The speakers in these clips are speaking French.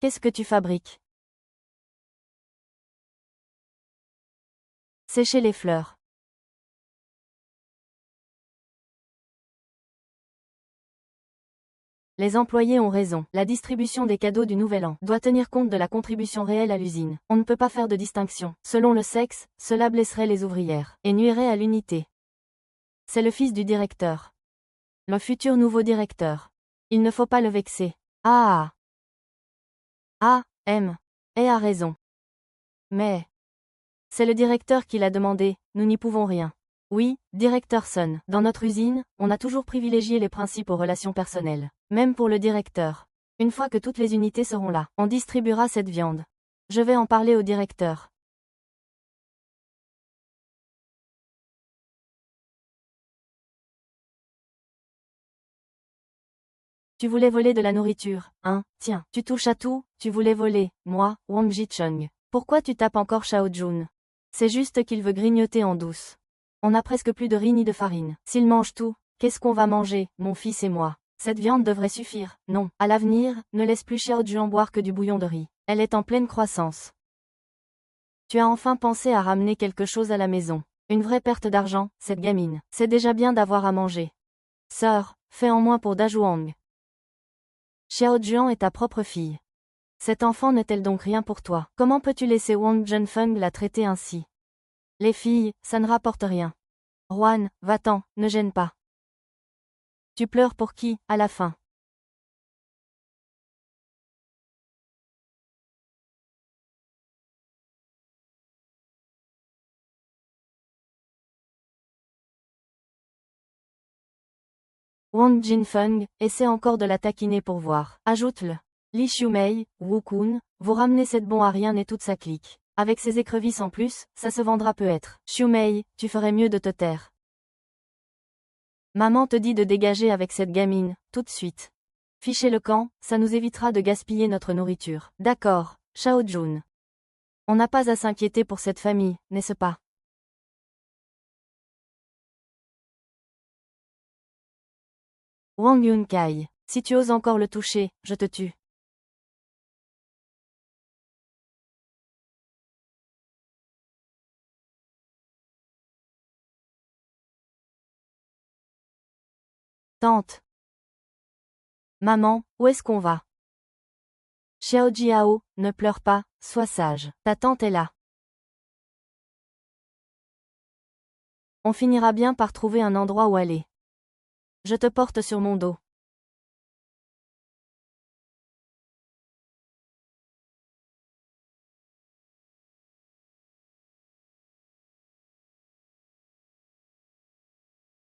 Qu'est-ce que tu fabriques? Sécher les fleurs. Les employés ont raison. La distribution des cadeaux du Nouvel An doit tenir compte de la contribution réelle à l'usine. On ne peut pas faire de distinction. Selon le sexe, cela blesserait les ouvrières et nuirait à l'unité. C'est le fils du directeur. Le futur nouveau directeur. Il ne faut pas le vexer. Ah. Ah, M. Et a raison. Mais. C'est le directeur qui l'a demandé, nous n'y pouvons rien. Oui, directeur Son. Dans notre usine, on a toujours privilégié les principes aux relations personnelles. Même pour le directeur. Une fois que toutes les unités seront là, on distribuera cette viande. Je vais en parler au directeur. Tu voulais voler de la nourriture, hein? Tiens, tu touches à tout, tu voulais voler, moi, Wang Jicheng. Pourquoi tu tapes encore Shao Jun? C'est juste qu'il veut grignoter en douce. On n'a presque plus de riz ni de farine. S'il mange tout, qu'est-ce qu'on va manger, mon fils et moi? Cette viande devrait suffire. Non, à l'avenir, ne laisse plus Xiao Juan boire que du bouillon de riz. Elle est en pleine croissance. Tu as enfin pensé à ramener quelque chose à la maison. Une vraie perte d'argent, cette gamine. C'est déjà bien d'avoir à manger. Sœur, fais en moins pour Dajuang. Xiao Juan est ta propre fille. Cette enfant n'est-elle donc rien pour toi? Comment peux-tu laisser Wang Zhenfeng la traiter ainsi? Les filles, ça ne rapporte rien. Juan, va-t'en, ne gêne pas. Tu pleures pour qui, à la fin? Wang Jinfeng, essaie encore de la taquiner pour voir. Ajoute-le. Li Xiumei, Wu Kun, vous ramenez cette bon à rien et toute sa clique. Avec ses écrevisses en plus, ça se vendra peut-être. Xiumei, tu ferais mieux de te taire. Maman te dit de dégager avec cette gamine, tout de suite. Fichez le camp, ça nous évitera de gaspiller notre nourriture. D'accord, Shao Jun. On n'a pas à s'inquiéter pour cette famille, n'est-ce pas? Wang Yunkai, si tu oses encore le toucher, je te tue. Tante. Maman, où est-ce qu'on va? Xiao Jiao, ne pleure pas, sois sage. Ta tante est là. On finira bien par trouver un endroit où aller. Je te porte sur mon dos.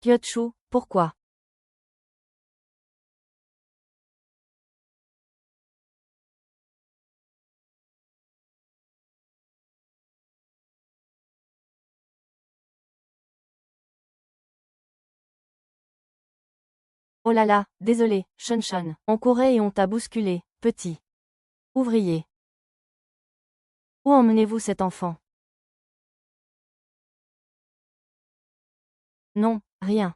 Kyochu, pourquoi? Oh là là, désolé, Shun. On courait et on t'a bousculé, petit ouvrier. Où emmenez-vous cet enfant? Non, rien.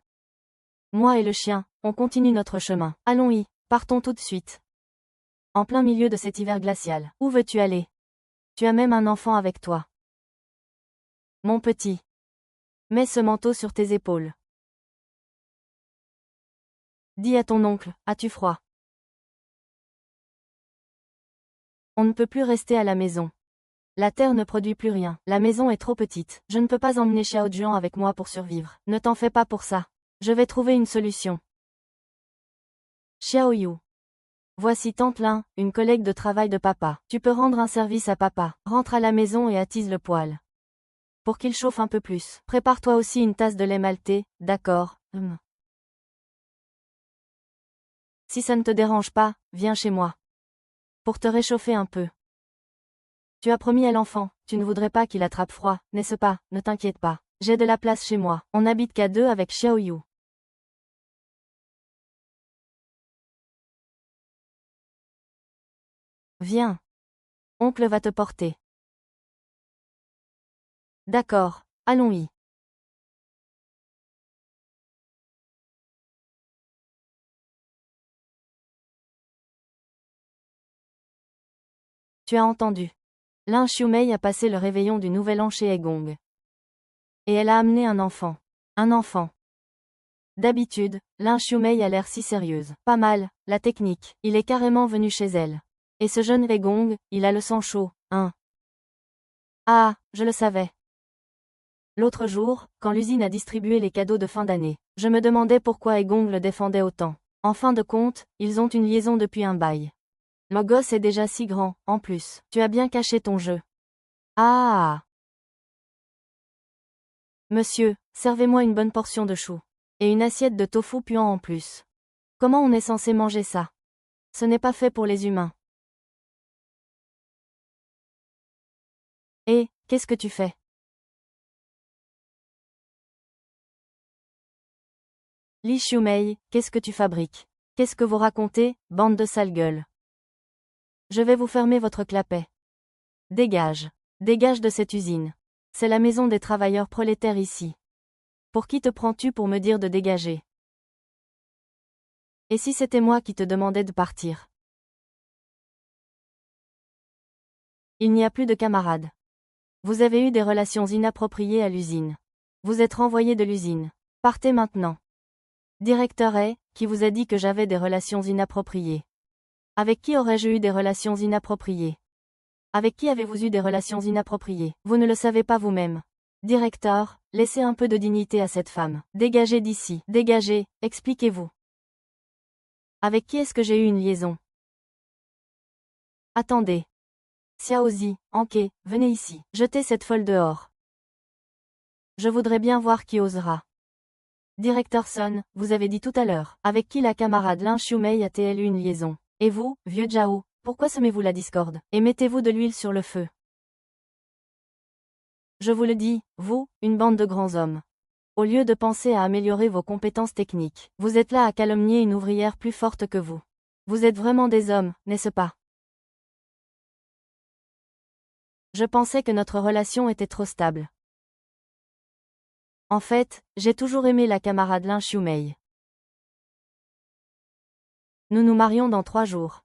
Moi et le chien, on continue notre chemin. Allons-y, partons tout de suite. En plein milieu de cet hiver glacial. Où veux-tu aller? Tu as même un enfant avec toi. Mon petit. Mets ce manteau sur tes épaules. Dis à ton oncle, as-tu froid? On ne peut plus rester à la maison. La terre ne produit plus rien. La maison est trop petite. Je ne peux pas emmener Xiao Juan avec moi pour survivre. Ne t'en fais pas pour ça. Je vais trouver une solution. Xiao Yu. Voici Tante Lin, une collègue de travail de papa. Tu peux rendre un service à papa. Rentre à la maison et attise le poêle. Pour qu'il chauffe un peu plus. Prépare-toi aussi une tasse de lait maltais, d'accord? Si ça ne te dérange pas, viens chez moi. Pour te réchauffer un peu. Tu as promis à l'enfant, tu ne voudrais pas qu'il attrape froid, n'est-ce pas? Ne t'inquiète pas. J'ai de la place chez moi. On n'habite qu'à deux avec Xiao Yu. Viens. Oncle va te porter. D'accord, allons-y. Tu as entendu. Lin Xiumei a passé le réveillon du Nouvel An chez Egong. Et elle a amené un enfant. Un enfant. D'habitude, Lin Xiumei a l'air si sérieuse. Pas mal, la technique. Il est carrément venu chez elle. Et ce jeune Egong, il a le sang chaud, hein. Ah, je le savais. L'autre jour, quand l'usine a distribué les cadeaux de fin d'année, je me demandais pourquoi Egong le défendait autant. En fin de compte, ils ont une liaison depuis un bail. Le gosse est déjà si grand, en plus. Tu as bien caché ton jeu. Ah. Monsieur, servez-moi une bonne portion de chou. Et une assiette de tofu puant en plus. Comment on est censé manger ça? Ce n'est pas fait pour les humains. Et, qu'est-ce que tu fais? Li Xiumei, qu'est-ce que tu fabriques? Qu'est-ce que vous racontez, bande de sales gueules? Je vais vous fermer votre clapet. Dégage. Dégage de cette usine. C'est la maison des travailleurs prolétaires ici. Pour qui te prends-tu pour me dire de dégager? Et si c'était moi qui te demandais de partir? Il n'y a plus de camarades. Vous avez eu des relations inappropriées à l'usine. Vous êtes renvoyé de l'usine. Partez maintenant. Directeur est, qui vous a dit que j'avais des relations inappropriées? Avec qui aurais-je eu des relations inappropriées? Avec qui avez-vous eu des relations inappropriées? Vous ne le savez pas vous-même. Directeur, laissez un peu de dignité à cette femme. Dégagez d'ici. Dégagez, expliquez-vous. Avec qui est-ce que j'ai eu une liaison? Attendez. Xiaozi, Anke, venez ici. Jetez cette folle dehors. Je voudrais bien voir qui osera. Directeur Son, vous avez dit tout à l'heure. Avec qui la camarade Lin Xiumei a-t-elle eu une liaison? Et vous, vieux Zhao, pourquoi semez-vous la discorde? Et mettez-vous de l'huile sur le feu. Je vous le dis, vous, une bande de grands hommes. Au lieu de penser à améliorer vos compétences techniques, vous êtes là à calomnier une ouvrière plus forte que vous. Vous êtes vraiment des hommes, n'est-ce pas? Je pensais que notre relation était trop stable. En fait, j'ai toujours aimé la camarade Lin Xiumei. Nous nous marions dans 3 jours.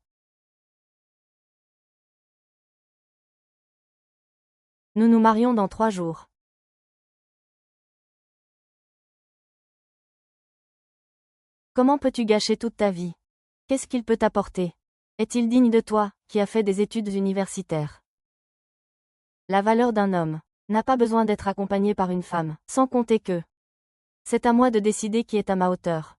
Nous nous marions dans 3 jours. Comment peux-tu gâcher toute ta vie? Qu'est-ce qu'il peut t'apporter? Est-il digne de toi, qui as fait des études universitaires? La valeur d'un homme n'a pas besoin d'être accompagné par une femme, sans compter que c'est à moi de décider qui est à ma hauteur.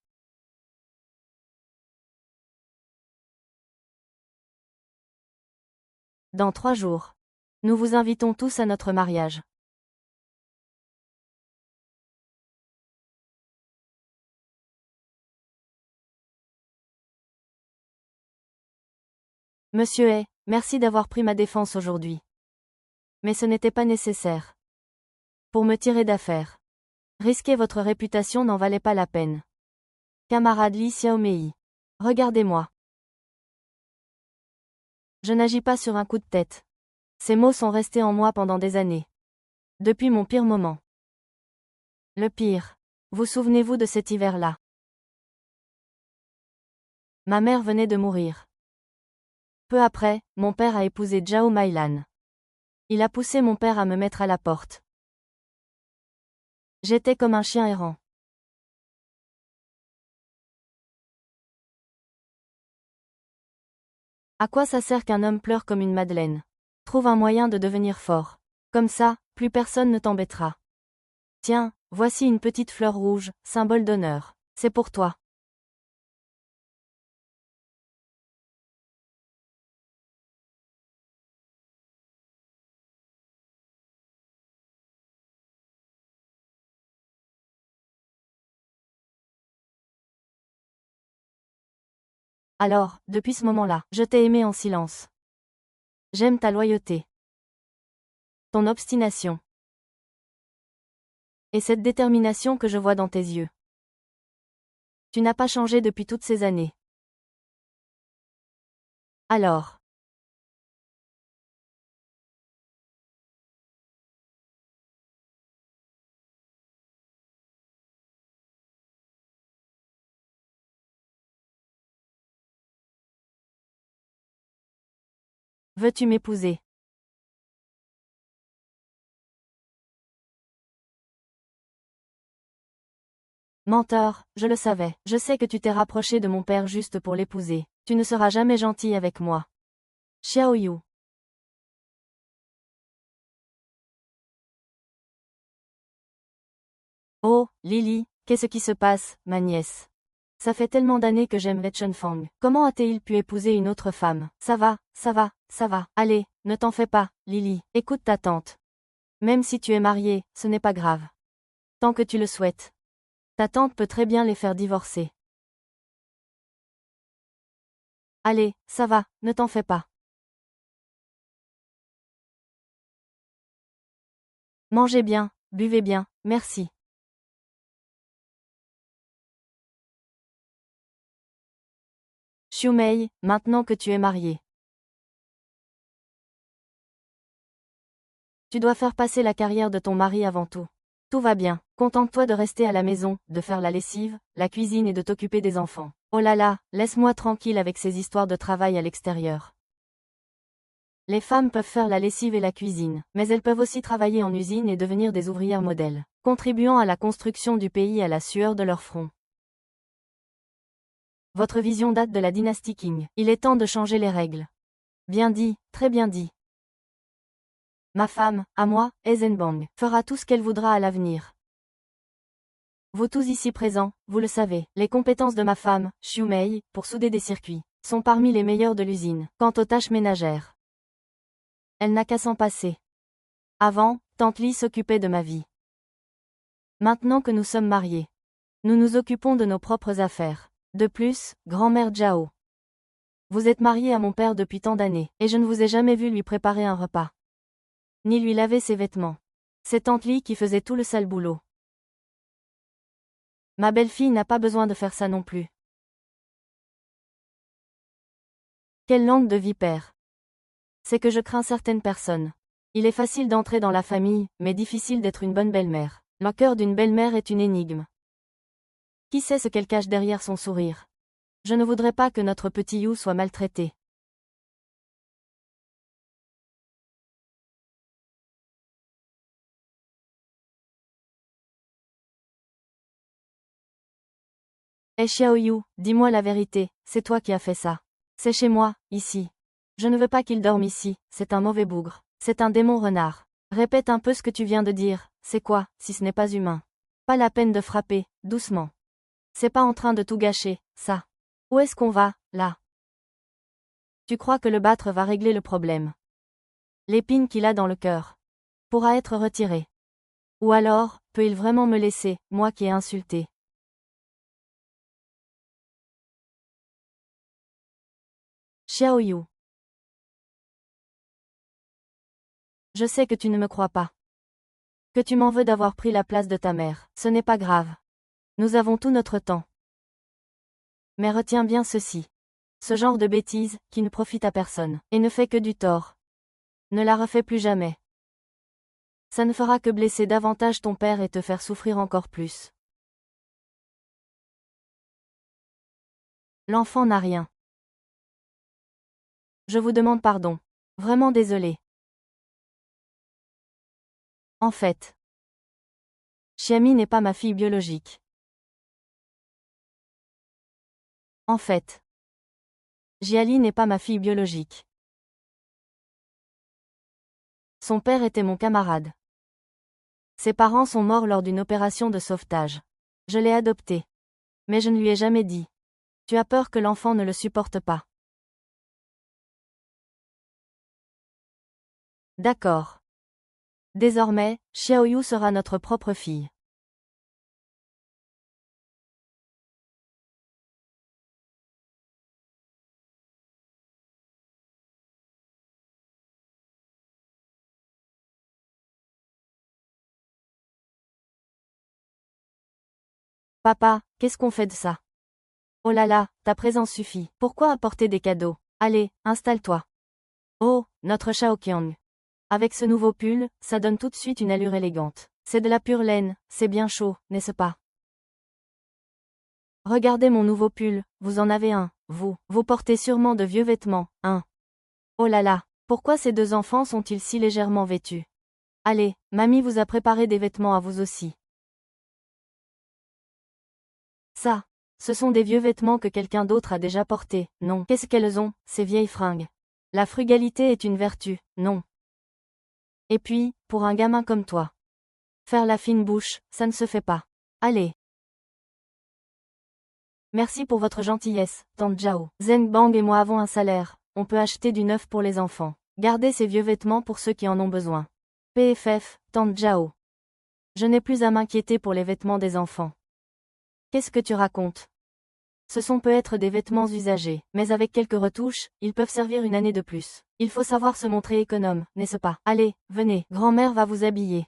Dans 3 jours. Nous vous invitons tous à notre mariage. Monsieur Hay, merci d'avoir pris ma défense aujourd'hui. Mais ce n'était pas nécessaire. Pour me tirer d'affaire. Risquer votre réputation n'en valait pas la peine. Camarade Li Xiaomei. Regardez-moi. Je n'agis pas sur un coup de tête. Ces mots sont restés en moi pendant des années. Depuis mon pire moment. Le pire. Vous souvenez-vous de cet hiver-là? Ma mère venait de mourir. Peu après, mon père a épousé Zhao Mailan. Il a poussé mon père à me mettre à la porte. J'étais comme un chien errant. À quoi ça sert qu'un homme pleure comme une madeleine? Trouve un moyen de devenir fort. Comme ça, plus personne ne t'embêtera. Tiens, voici une petite fleur rouge, symbole d'honneur. C'est pour toi. Alors, depuis ce moment-là, je t'ai aimé en silence. J'aime ta loyauté. Ton obstination. Et cette détermination que je vois dans tes yeux. Tu n'as pas changé depuis toutes ces années. Alors. Veux-tu m'épouser? Menteur, je le savais. Je sais que tu t'es rapproché de mon père juste pour l'épouser. Tu ne seras jamais gentil avec moi. Xiao Yu. Oh, Lily, qu'est-ce qui se passe, ma nièce? Ça fait tellement d'années que j'aime Chen Fang. Comment a-t-il pu épouser une autre femme? Ça va, ça va, ça va. Allez, ne t'en fais pas, Lily. Écoute ta tante. Même si tu es mariée, ce n'est pas grave. Tant que tu le souhaites. Ta tante peut très bien les faire divorcer. Allez, ça va, ne t'en fais pas. Mangez bien, buvez bien, merci. Xiumei, maintenant que tu es mariée. Tu dois faire passer la carrière de ton mari avant tout. Tout va bien. Contente-toi de rester à la maison, de faire la lessive, la cuisine et de t'occuper des enfants. Oh là là, laisse-moi tranquille avec ces histoires de travail à l'extérieur. Les femmes peuvent faire la lessive et la cuisine, mais elles peuvent aussi travailler en usine et devenir des ouvrières modèles, contribuant à la construction du pays à la sueur de leur front. Votre vision date de la dynastie Qing. Il est temps de changer les règles. Bien dit, très bien dit. Ma femme, à moi, Eisenbang, fera tout ce qu'elle voudra à l'avenir. Vous tous ici présents, vous le savez, les compétences de ma femme, Xiumei, pour souder des circuits, sont parmi les meilleures de l'usine. Quant aux tâches ménagères, elle n'a qu'à s'en passer. Avant, Tante Li s'occupait de ma vie. Maintenant que nous sommes mariés, nous nous occupons de nos propres affaires. De plus, grand-mère Zhao, vous êtes mariée à mon père depuis tant d'années, et je ne vous ai jamais vu lui préparer un repas, ni lui laver ses vêtements. C'est Tante Li qui faisait tout le sale boulot. Ma belle-fille n'a pas besoin de faire ça non plus. Quelle langue de vipère. C'est que je crains certaines personnes. Il est facile d'entrer dans la famille, mais difficile d'être une bonne belle-mère. Le cœur d'une belle-mère est une énigme. Qui sait ce qu'elle cache derrière son sourire? Je ne voudrais pas que notre petit You soit maltraité. Eh Xiao Yu, dis-moi la vérité, c'est toi qui as fait ça. C'est chez moi, ici. Je ne veux pas qu'il dorme ici, c'est un mauvais bougre. C'est un démon renard. Répète un peu ce que tu viens de dire, c'est quoi, si ce n'est pas humain? Pas la peine de frapper, doucement. C'est pas en train de tout gâcher, ça. Où est-ce qu'on va, là? Tu crois que le battre va régler le problème? L'épine qu'il a dans le cœur pourra être retirée. Ou alors, peut-il vraiment me laisser, moi qui ai insulté? Xiao Yu. Je sais que tu ne me crois pas. Que tu m'en veux d'avoir pris la place de ta mère. Ce n'est pas grave. Nous avons tout notre temps. Mais retiens bien ceci. Ce genre de bêtise, qui ne profite à personne, et ne fait que du tort. Ne la refais plus jamais. Ça ne fera que blesser davantage ton père et te faire souffrir encore plus. L'enfant n'a rien. Je vous demande pardon. Vraiment désolé. En fait, Xiami n'est pas ma fille biologique. En fait, Jiali n'est pas ma fille biologique. Son père était mon camarade. Ses parents sont morts lors d'une opération de sauvetage. Je l'ai adopté. Mais je ne lui ai jamais dit. Tu as peur que l'enfant ne le supporte pas. D'accord. Désormais, Xiaoyu sera notre propre fille. Papa, qu'est-ce qu'on fait de ça? Oh là là, ta présence suffit. Pourquoi apporter des cadeaux? Allez, installe-toi. Oh, notre Shaoqiang. Avec ce nouveau pull, ça donne tout de suite une allure élégante. C'est de la pure laine, c'est bien chaud, n'est-ce pas? Regardez mon nouveau pull, vous en avez un, vous. Vous portez sûrement de vieux vêtements, hein? Oh là là, Pourquoi ces deux enfants sont-ils si légèrement vêtus? Allez, mamie vous a préparé des vêtements à vous aussi. Ça. Ce sont des vieux vêtements que quelqu'un d'autre a déjà portés, non. Qu'est-ce qu'elles ont, ces vieilles fringues? La frugalité est une vertu, non. Et puis, pour un gamin comme toi. Faire la fine bouche, ça ne se fait pas. Allez. Merci pour votre gentillesse, tante Zhao. Zeng Bang et moi avons un salaire, on peut acheter du neuf pour les enfants. Gardez ces vieux vêtements pour ceux qui en ont besoin. PFF, tante Zhao. Je n'ai plus à m'inquiéter pour les vêtements des enfants. Qu'est-ce que tu racontes? Ce sont peut-être des vêtements usagés, mais avec quelques retouches, ils peuvent servir une année de plus. Il faut savoir se montrer économe, n'est-ce pas? Allez, venez, grand-mère va vous habiller.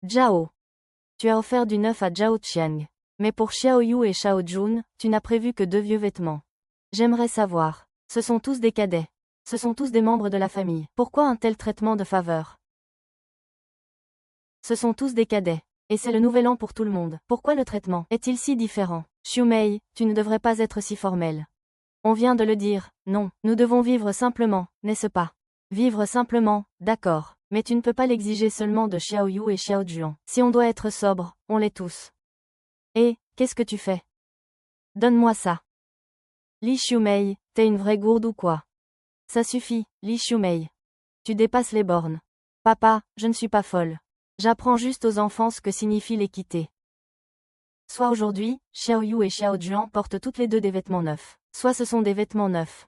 Zhao. Tu as offert du neuf à Zhao Qiang. Mais pour Xiaoyu et Xiao Jun, tu n'as prévu que 2 vieux vêtements. J'aimerais savoir. Ce sont tous des cadets. Ce sont tous des membres de la famille. Pourquoi un tel traitement de faveur? Ce sont tous des cadets. Et c'est le nouvel an pour tout le monde. Pourquoi le traitement est-il si différent? Xiumei, tu ne devrais pas être si formel. On vient de le dire, non, nous devons vivre simplement, n'est-ce pas? Vivre simplement, d'accord, mais tu ne peux pas l'exiger seulement de Xiaoyu et Xiaojuan. Si on doit être sobre, on l'est tous. Et, qu'est-ce que tu fais? Donne-moi ça. Li Xiumei, t'es une vraie gourde ou quoi? Ça suffit, Li Xiumei. Tu dépasses les bornes. Papa, je ne suis pas folle. J'apprends juste aux enfants ce que signifie l'équité. Soit aujourd'hui, Xiaoyu et Xiaojuan portent toutes les deux des vêtements neufs. Soit ce sont des vêtements neufs.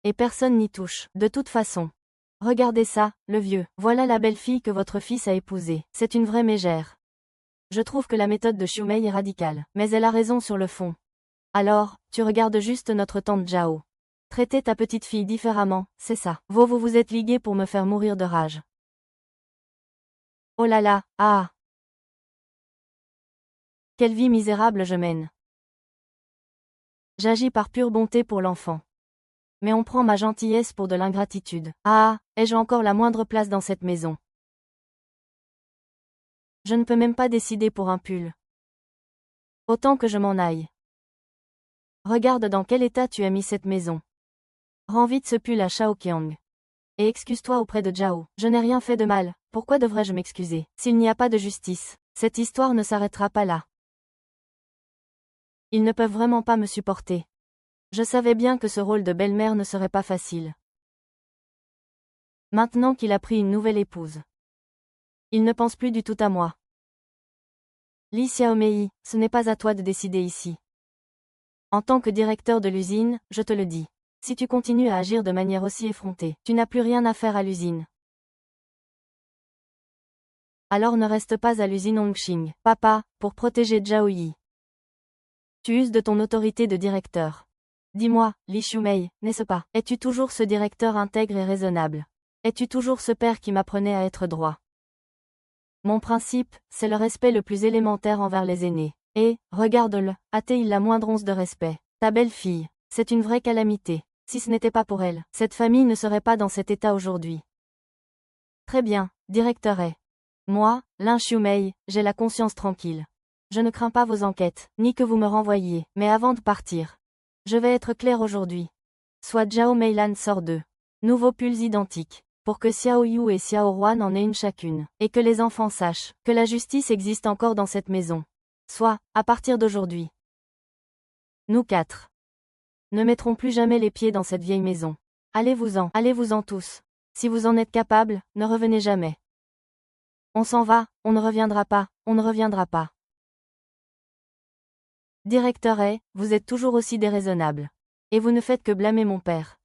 Et personne n'y touche, de toute façon. Regardez ça, le vieux. Voilà la belle fille que votre fils a épousée. C'est une vraie mégère. Je trouve que la méthode de Xiumei est radicale, mais elle a raison sur le fond. Alors, tu regardes juste notre tante Zhao. Traitez ta petite fille différemment, c'est ça. Vous vous êtes ligués pour me faire mourir de rage. Oh là là, ah! Quelle vie misérable je mène. J'agis par pure bonté pour l'enfant. Mais on prend ma gentillesse pour de l'ingratitude. Ah, ai-je encore la moindre place dans cette maison? Je ne peux même pas décider pour un pull. Autant que je m'en aille. Regarde dans quel état tu as mis cette maison. Rends vite ce pull à Shao Qiang. Et excuse-toi auprès de Zhao. Je n'ai rien fait de mal, pourquoi devrais-je m'excuser? S'il n'y a pas de justice, cette histoire ne s'arrêtera pas là. Ils ne peuvent vraiment pas me supporter. Je savais bien que ce rôle de belle-mère ne serait pas facile. Maintenant qu'il a pris une nouvelle épouse. Il ne pense plus du tout à moi. Li Xiaomei, ce n'est pas à toi de décider ici. En tant que directeur de l'usine, je te le dis. Si tu continues à agir de manière aussi effrontée, tu n'as plus rien à faire à l'usine. Alors ne reste pas à l'usine Hongqing, papa, pour protéger Zhao Yi. Tu uses de ton autorité de directeur. Dis-moi, Li Xiumei, n'est-ce pas? Es-tu toujours ce directeur intègre et raisonnable? Es-tu toujours ce père qui m'apprenait à être droit? Mon principe, c'est le respect le plus élémentaire envers les aînés. Et, regarde-le, a-t-il la moindre once de respect? Ta belle-fille, c'est une vraie calamité. Si ce n'était pas pour elle, cette famille ne serait pas dans cet état aujourd'hui. Très bien, directeur est. Moi, Lin Xiumei, j'ai la conscience tranquille. Je ne crains pas vos enquêtes, ni que vous me renvoyiez, mais avant de partir. Je vais être clair aujourd'hui. Soit Zhao Meilan sort d'eux. Nouveaux pulls identiques. Pour que Xiao Yu et Xiao Ruan en aient une chacune. Et que les enfants sachent que la justice existe encore dans cette maison. Soit, à partir d'aujourd'hui. Nous 4. Ne mettrons plus jamais les pieds dans cette vieille maison. Allez-vous-en tous. Si vous en êtes capables, ne revenez jamais. On s'en va, on ne reviendra pas, on ne reviendra pas. Directeur est, vous êtes toujours aussi déraisonnable. Et vous ne faites que blâmer mon père.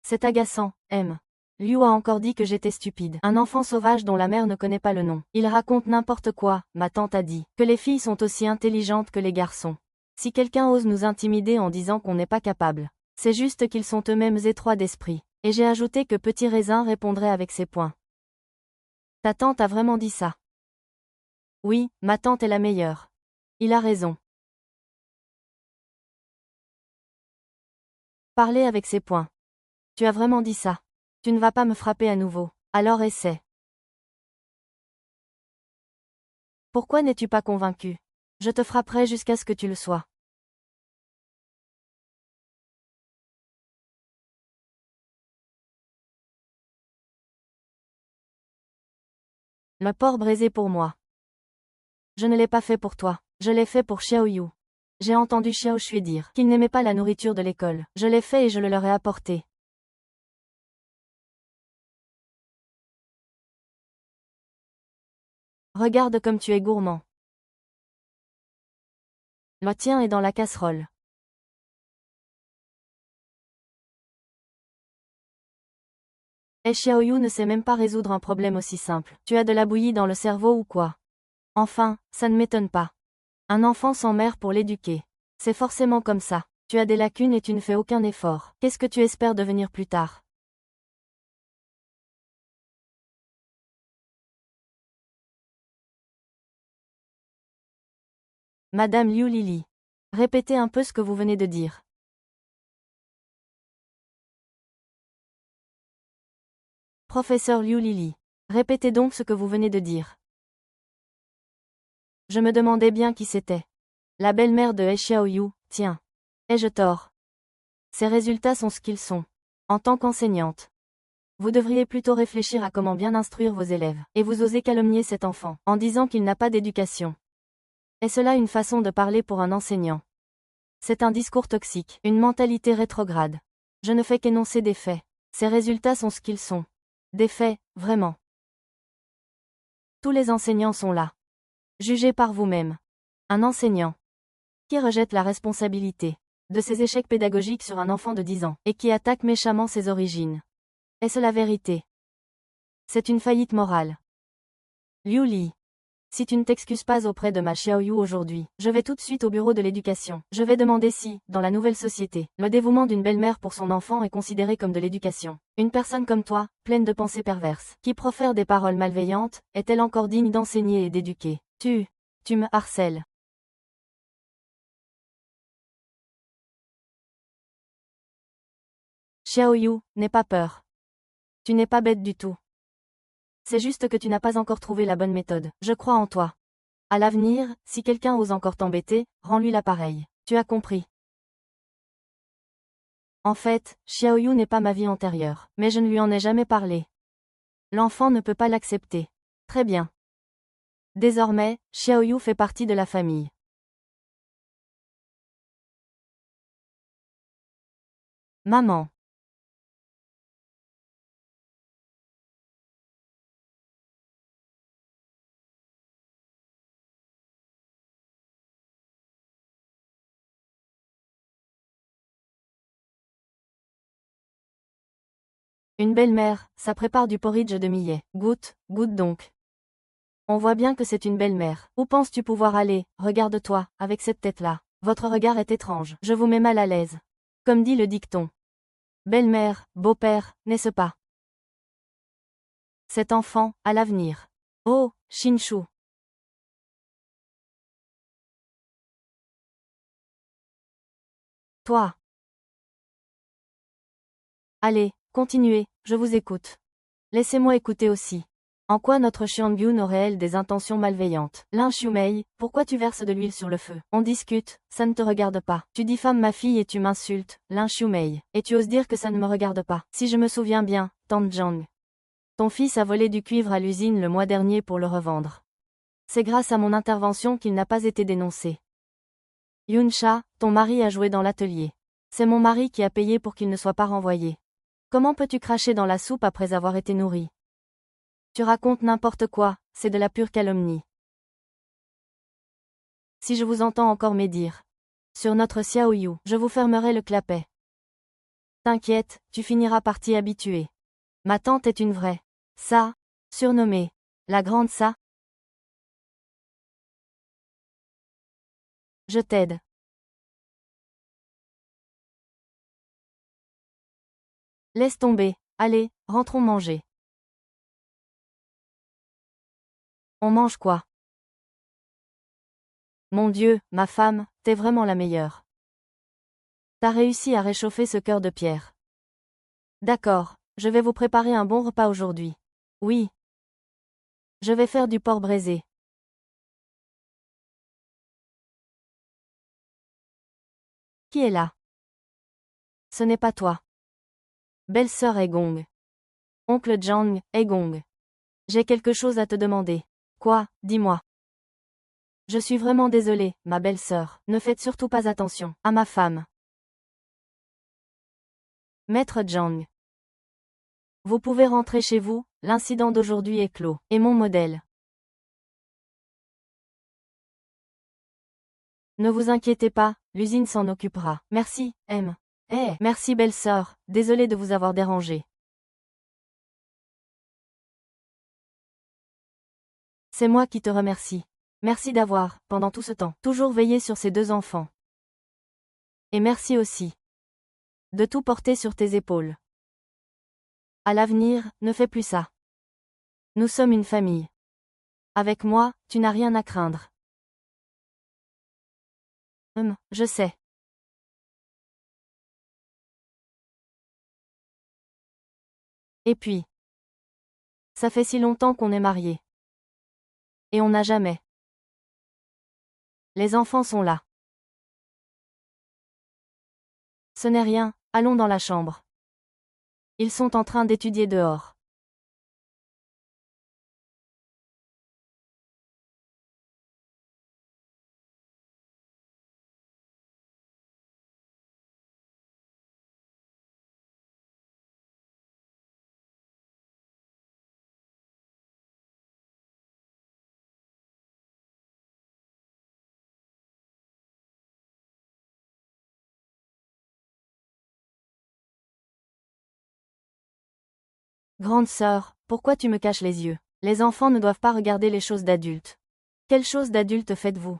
C'est agaçant, M. Liu a encore dit que j'étais stupide. Un enfant sauvage dont la mère ne connaît pas le nom. Il raconte n'importe quoi, ma tante a dit. Que les filles sont aussi intelligentes que les garçons. Si quelqu'un ose nous intimider en disant qu'on n'est pas capable, c'est juste qu'ils sont eux-mêmes étroits d'esprit. Et j'ai ajouté que Petit Raisin répondrait avec ses poings. Ta tante a vraiment dit ça? Oui, ma tante est la meilleure. Il a raison. Parler avec ses poings. Tu as vraiment dit ça. Tu ne vas pas me frapper à nouveau. Alors essaie. Pourquoi n'es-tu pas convaincu? Je te frapperai jusqu'à ce que tu le sois. Le porc braisé pour moi. Je ne l'ai pas fait pour toi. Je l'ai fait pour Xiaoyu. J'ai entendu Xiao Shui dire qu'il n'aimait pas la nourriture de l'école. Je l'ai fait et je le leur ai apporté. Regarde comme tu es gourmand. Le tien est dans la casserole. Et Xiaoyu ne sait même pas résoudre un problème aussi simple. Tu as de la bouillie dans le cerveau ou quoi? Enfin, ça ne m'étonne pas. Un enfant sans mère pour l'éduquer. C'est forcément comme ça. Tu as des lacunes et tu ne fais aucun effort. Qu'est-ce que tu espères devenir plus tard? Madame Liu Lili. Répétez un peu ce que vous venez de dire. Professeur Liu Lili. Répétez donc ce que vous venez de dire. Je me demandais bien qui c'était. La belle-mère de He Xiaoyu, tiens. Ai-je tort? Ces résultats sont ce qu'ils sont. En tant qu'enseignante, vous devriez plutôt réfléchir à comment bien instruire vos élèves. Et vous osez calomnier cet enfant, en disant qu'il n'a pas d'éducation. Est cela une façon de parler pour un enseignant? C'est un discours toxique, une mentalité rétrograde. Je ne fais qu'énoncer des faits. Ces résultats sont ce qu'ils sont. Des faits, vraiment. Tous les enseignants sont là. Jugez par vous-même. Un enseignant qui rejette la responsabilité de ses échecs pédagogiques sur un enfant de 10 ans, et qui attaque méchamment ses origines. Est-ce la vérité? C'est une faillite morale. Liu Li. Si tu ne t'excuses pas auprès de ma Xiaoyu aujourd'hui, je vais tout de suite au bureau de l'éducation. Je vais demander si, dans la nouvelle société, le dévouement d'une belle-mère pour son enfant est considéré comme de l'éducation. Une personne comme toi, pleine de pensées perverses, qui profère des paroles malveillantes, est-elle encore digne d'enseigner et d'éduquer? Tu me harcèles. Xiaoyu, n'aie pas peur. Tu n'es pas bête du tout. C'est juste que tu n'as pas encore trouvé la bonne méthode. Je crois en toi. À l'avenir, si quelqu'un ose encore t'embêter, rends-lui l'appareil. Tu as compris. En fait, Xiaoyu n'est pas ma vie antérieure, mais je ne lui en ai jamais parlé. L'enfant ne peut pas l'accepter. Très bien. Désormais, Xiaoyu fait partie de la famille. Maman. Une belle-mère, ça prépare du porridge de millet. Goûte, goûte donc. On voit bien que c'est une belle-mère. Où penses-tu pouvoir aller? Regarde-toi, avec cette tête-là. Votre regard est étrange. Je vous mets mal à l'aise. Comme dit le dicton. Belle-mère, beau-père, n'est-ce pas? Cet enfant, à l'avenir. Oh, Shinshu. Toi. Allez, continuez, je vous écoute. Laissez-moi écouter aussi. En quoi notre Xiangyun aurait-elle des intentions malveillantes? Lin Xiumei, pourquoi tu verses de l'huile sur le feu? On discute, ça ne te regarde pas. Tu diffames ma fille et tu m'insultes, Lin Xiumei. Et tu oses dire que ça ne me regarde pas. Si je me souviens bien, Tante Zhang. Ton fils a volé du cuivre à l'usine le mois dernier pour le revendre. C'est grâce à mon intervention qu'il n'a pas été dénoncé. Yunsha, ton mari a joué dans l'atelier. C'est mon mari qui a payé pour qu'il ne soit pas renvoyé. Comment peux-tu cracher dans la soupe après avoir été nourri? Tu racontes n'importe quoi, c'est de la pure calomnie. Si je vous entends encore médire sur notre Xiaoyu, je vous fermerai le clapet. T'inquiète, tu finiras par t'y habituer. Ma tante est une vraie. Ça, surnommée la grande ça. Je t'aide. Laisse tomber, allez, rentrons manger. On mange quoi? Mon Dieu, ma femme, t'es vraiment la meilleure. T'as réussi à réchauffer ce cœur de pierre. D'accord, je vais vous préparer un bon repas aujourd'hui. Oui. Je vais faire du porc braisé. Qui est là? Ce n'est pas toi. Belle-sœur Aegong. Oncle Jang, Aegong. J'ai quelque chose à te demander. Quoi, dis-moi. Je suis vraiment désolée, ma belle-sœur. Ne faites surtout pas attention à ma femme. Maître Jang. Vous pouvez rentrer chez vous, l'incident d'aujourd'hui est clos. Et mon modèle. Ne vous inquiétez pas, l'usine s'en occupera. Merci, M. Merci belle-sœur, désolée de vous avoir dérangé. C'est moi qui te remercie. Merci d'avoir, pendant tout ce temps, toujours veillé sur ces deux enfants. Et merci aussi de tout porter sur tes épaules. À l'avenir, ne fais plus ça. Nous sommes une famille. Avec moi, tu n'as rien à craindre. Je sais. Et puis, ça fait si longtemps qu'on est mariés. Et on n'a jamais. Les enfants sont là. Ce n'est rien, allons dans la chambre. Ils sont en train d'étudier dehors. Grande sœur, pourquoi tu me caches les yeux? Les enfants ne doivent pas regarder les choses d'adultes. Quelles choses d'adultes faites-vous?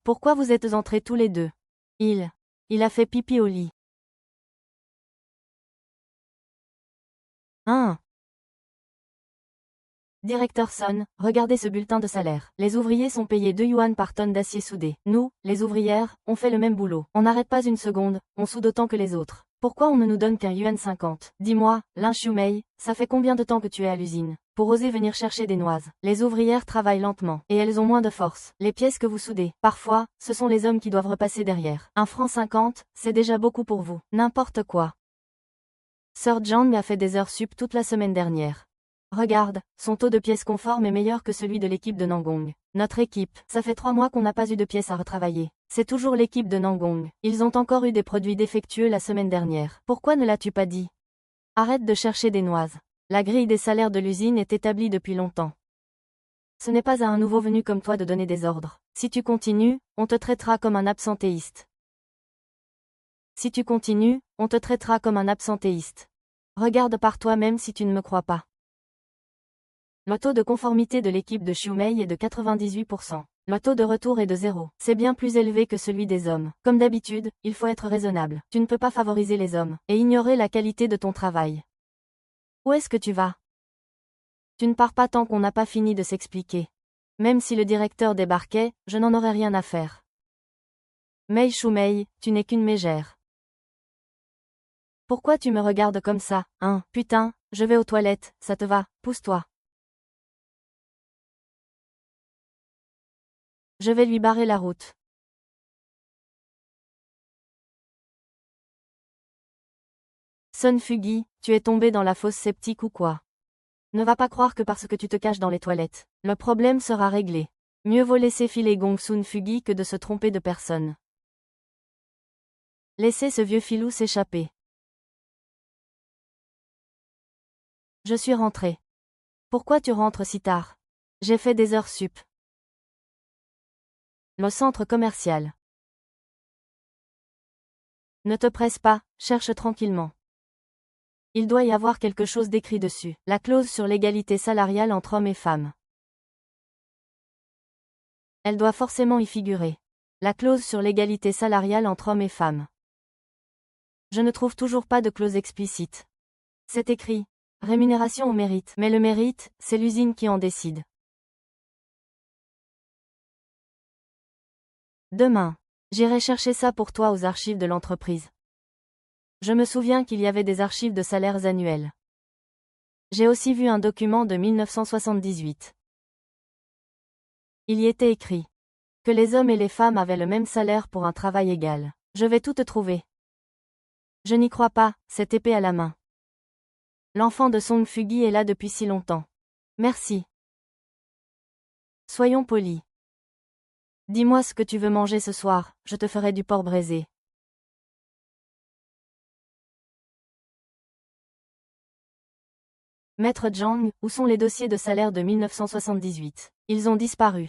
Pourquoi vous êtes entrés tous les deux? Il a fait pipi au lit. Hein? Directeur Son, regardez ce bulletin de salaire. Les ouvriers sont payés 2 yuan par tonne d'acier soudé. Nous, les ouvrières, on fait le même boulot. On n'arrête pas une seconde, on soude autant que les autres. Pourquoi on ne nous donne qu'un yuan 50? Dis-moi, Lin Xiumei, ça fait combien de temps que tu es à l'usine? Pour oser venir chercher des noises. Les ouvrières travaillent lentement, et elles ont moins de force. Les pièces que vous soudez, parfois, ce sont les hommes qui doivent repasser derrière. 1 franc 50, c'est déjà beaucoup pour vous. N'importe quoi. Sir John a fait des heures sup toute la semaine dernière. Regarde, son taux de pièces conformes est meilleur que celui de l'équipe de Nangong. Notre équipe, ça fait 3 mois qu'on n'a pas eu de pièces à retravailler. C'est toujours l'équipe de Nangong. Ils ont encore eu des produits défectueux la semaine dernière. Pourquoi ne l'as-tu pas dit? Arrête de chercher des noises. La grille des salaires de l'usine est établie depuis longtemps. Ce n'est pas à un nouveau venu comme toi de donner des ordres. Si tu continues, on te traitera comme un absentéiste. Si tu continues, on te traitera comme un absentéiste. Regarde par toi-même si tu ne me crois pas. Le taux de conformité de l'équipe de Xiumei est de 98%. Le taux de retour est de 0. C'est bien plus élevé que celui des hommes. Comme d'habitude, il faut être raisonnable. Tu ne peux pas favoriser les hommes et ignorer la qualité de ton travail. Où est-ce que tu vas? Tu ne pars pas tant qu'on n'a pas fini de s'expliquer. Même si le directeur débarquait, je n'en aurais rien à faire. Mei Xiumei, tu n'es qu'une mégère. Pourquoi tu me regardes comme ça, hein? Putain, je vais aux toilettes, ça te va, pousse-toi. Je vais lui barrer la route. Son Fugi, tu es tombé dans la fosse sceptique ou quoi? Ne va pas croire que parce que tu te caches dans les toilettes, le problème sera réglé. Mieux vaut laisser filer Gong Sun Fugi que de se tromper de personne. Laissez ce vieux filou s'échapper. Je suis rentré. Pourquoi tu rentres si tard? J'ai fait des heures sup. Le centre commercial. Ne te presse pas, cherche tranquillement. Il doit y avoir quelque chose d'écrit dessus. La clause sur l'égalité salariale entre hommes et femmes. Elle doit forcément y figurer. La clause sur l'égalité salariale entre hommes et femmes. Je ne trouve toujours pas de clause explicite. C'est écrit. Rémunération au mérite. Mais le mérite, c'est l'usine qui en décide. Demain. J'irai chercher ça pour toi aux archives de l'entreprise. Je me souviens qu'il y avait des archives de salaires annuels. J'ai aussi vu un document de 1978. Il y était écrit que les hommes et les femmes avaient le même salaire pour un travail égal. Je vais tout te trouver. Je n'y crois pas, cette épée à la main. L'enfant de Song Fugi est là depuis si longtemps. Merci. Soyons polis. Dis-moi ce que tu veux manger ce soir, je te ferai du porc braisé. Maître Zhang, où sont les dossiers de salaire de 1978? Ils ont disparu.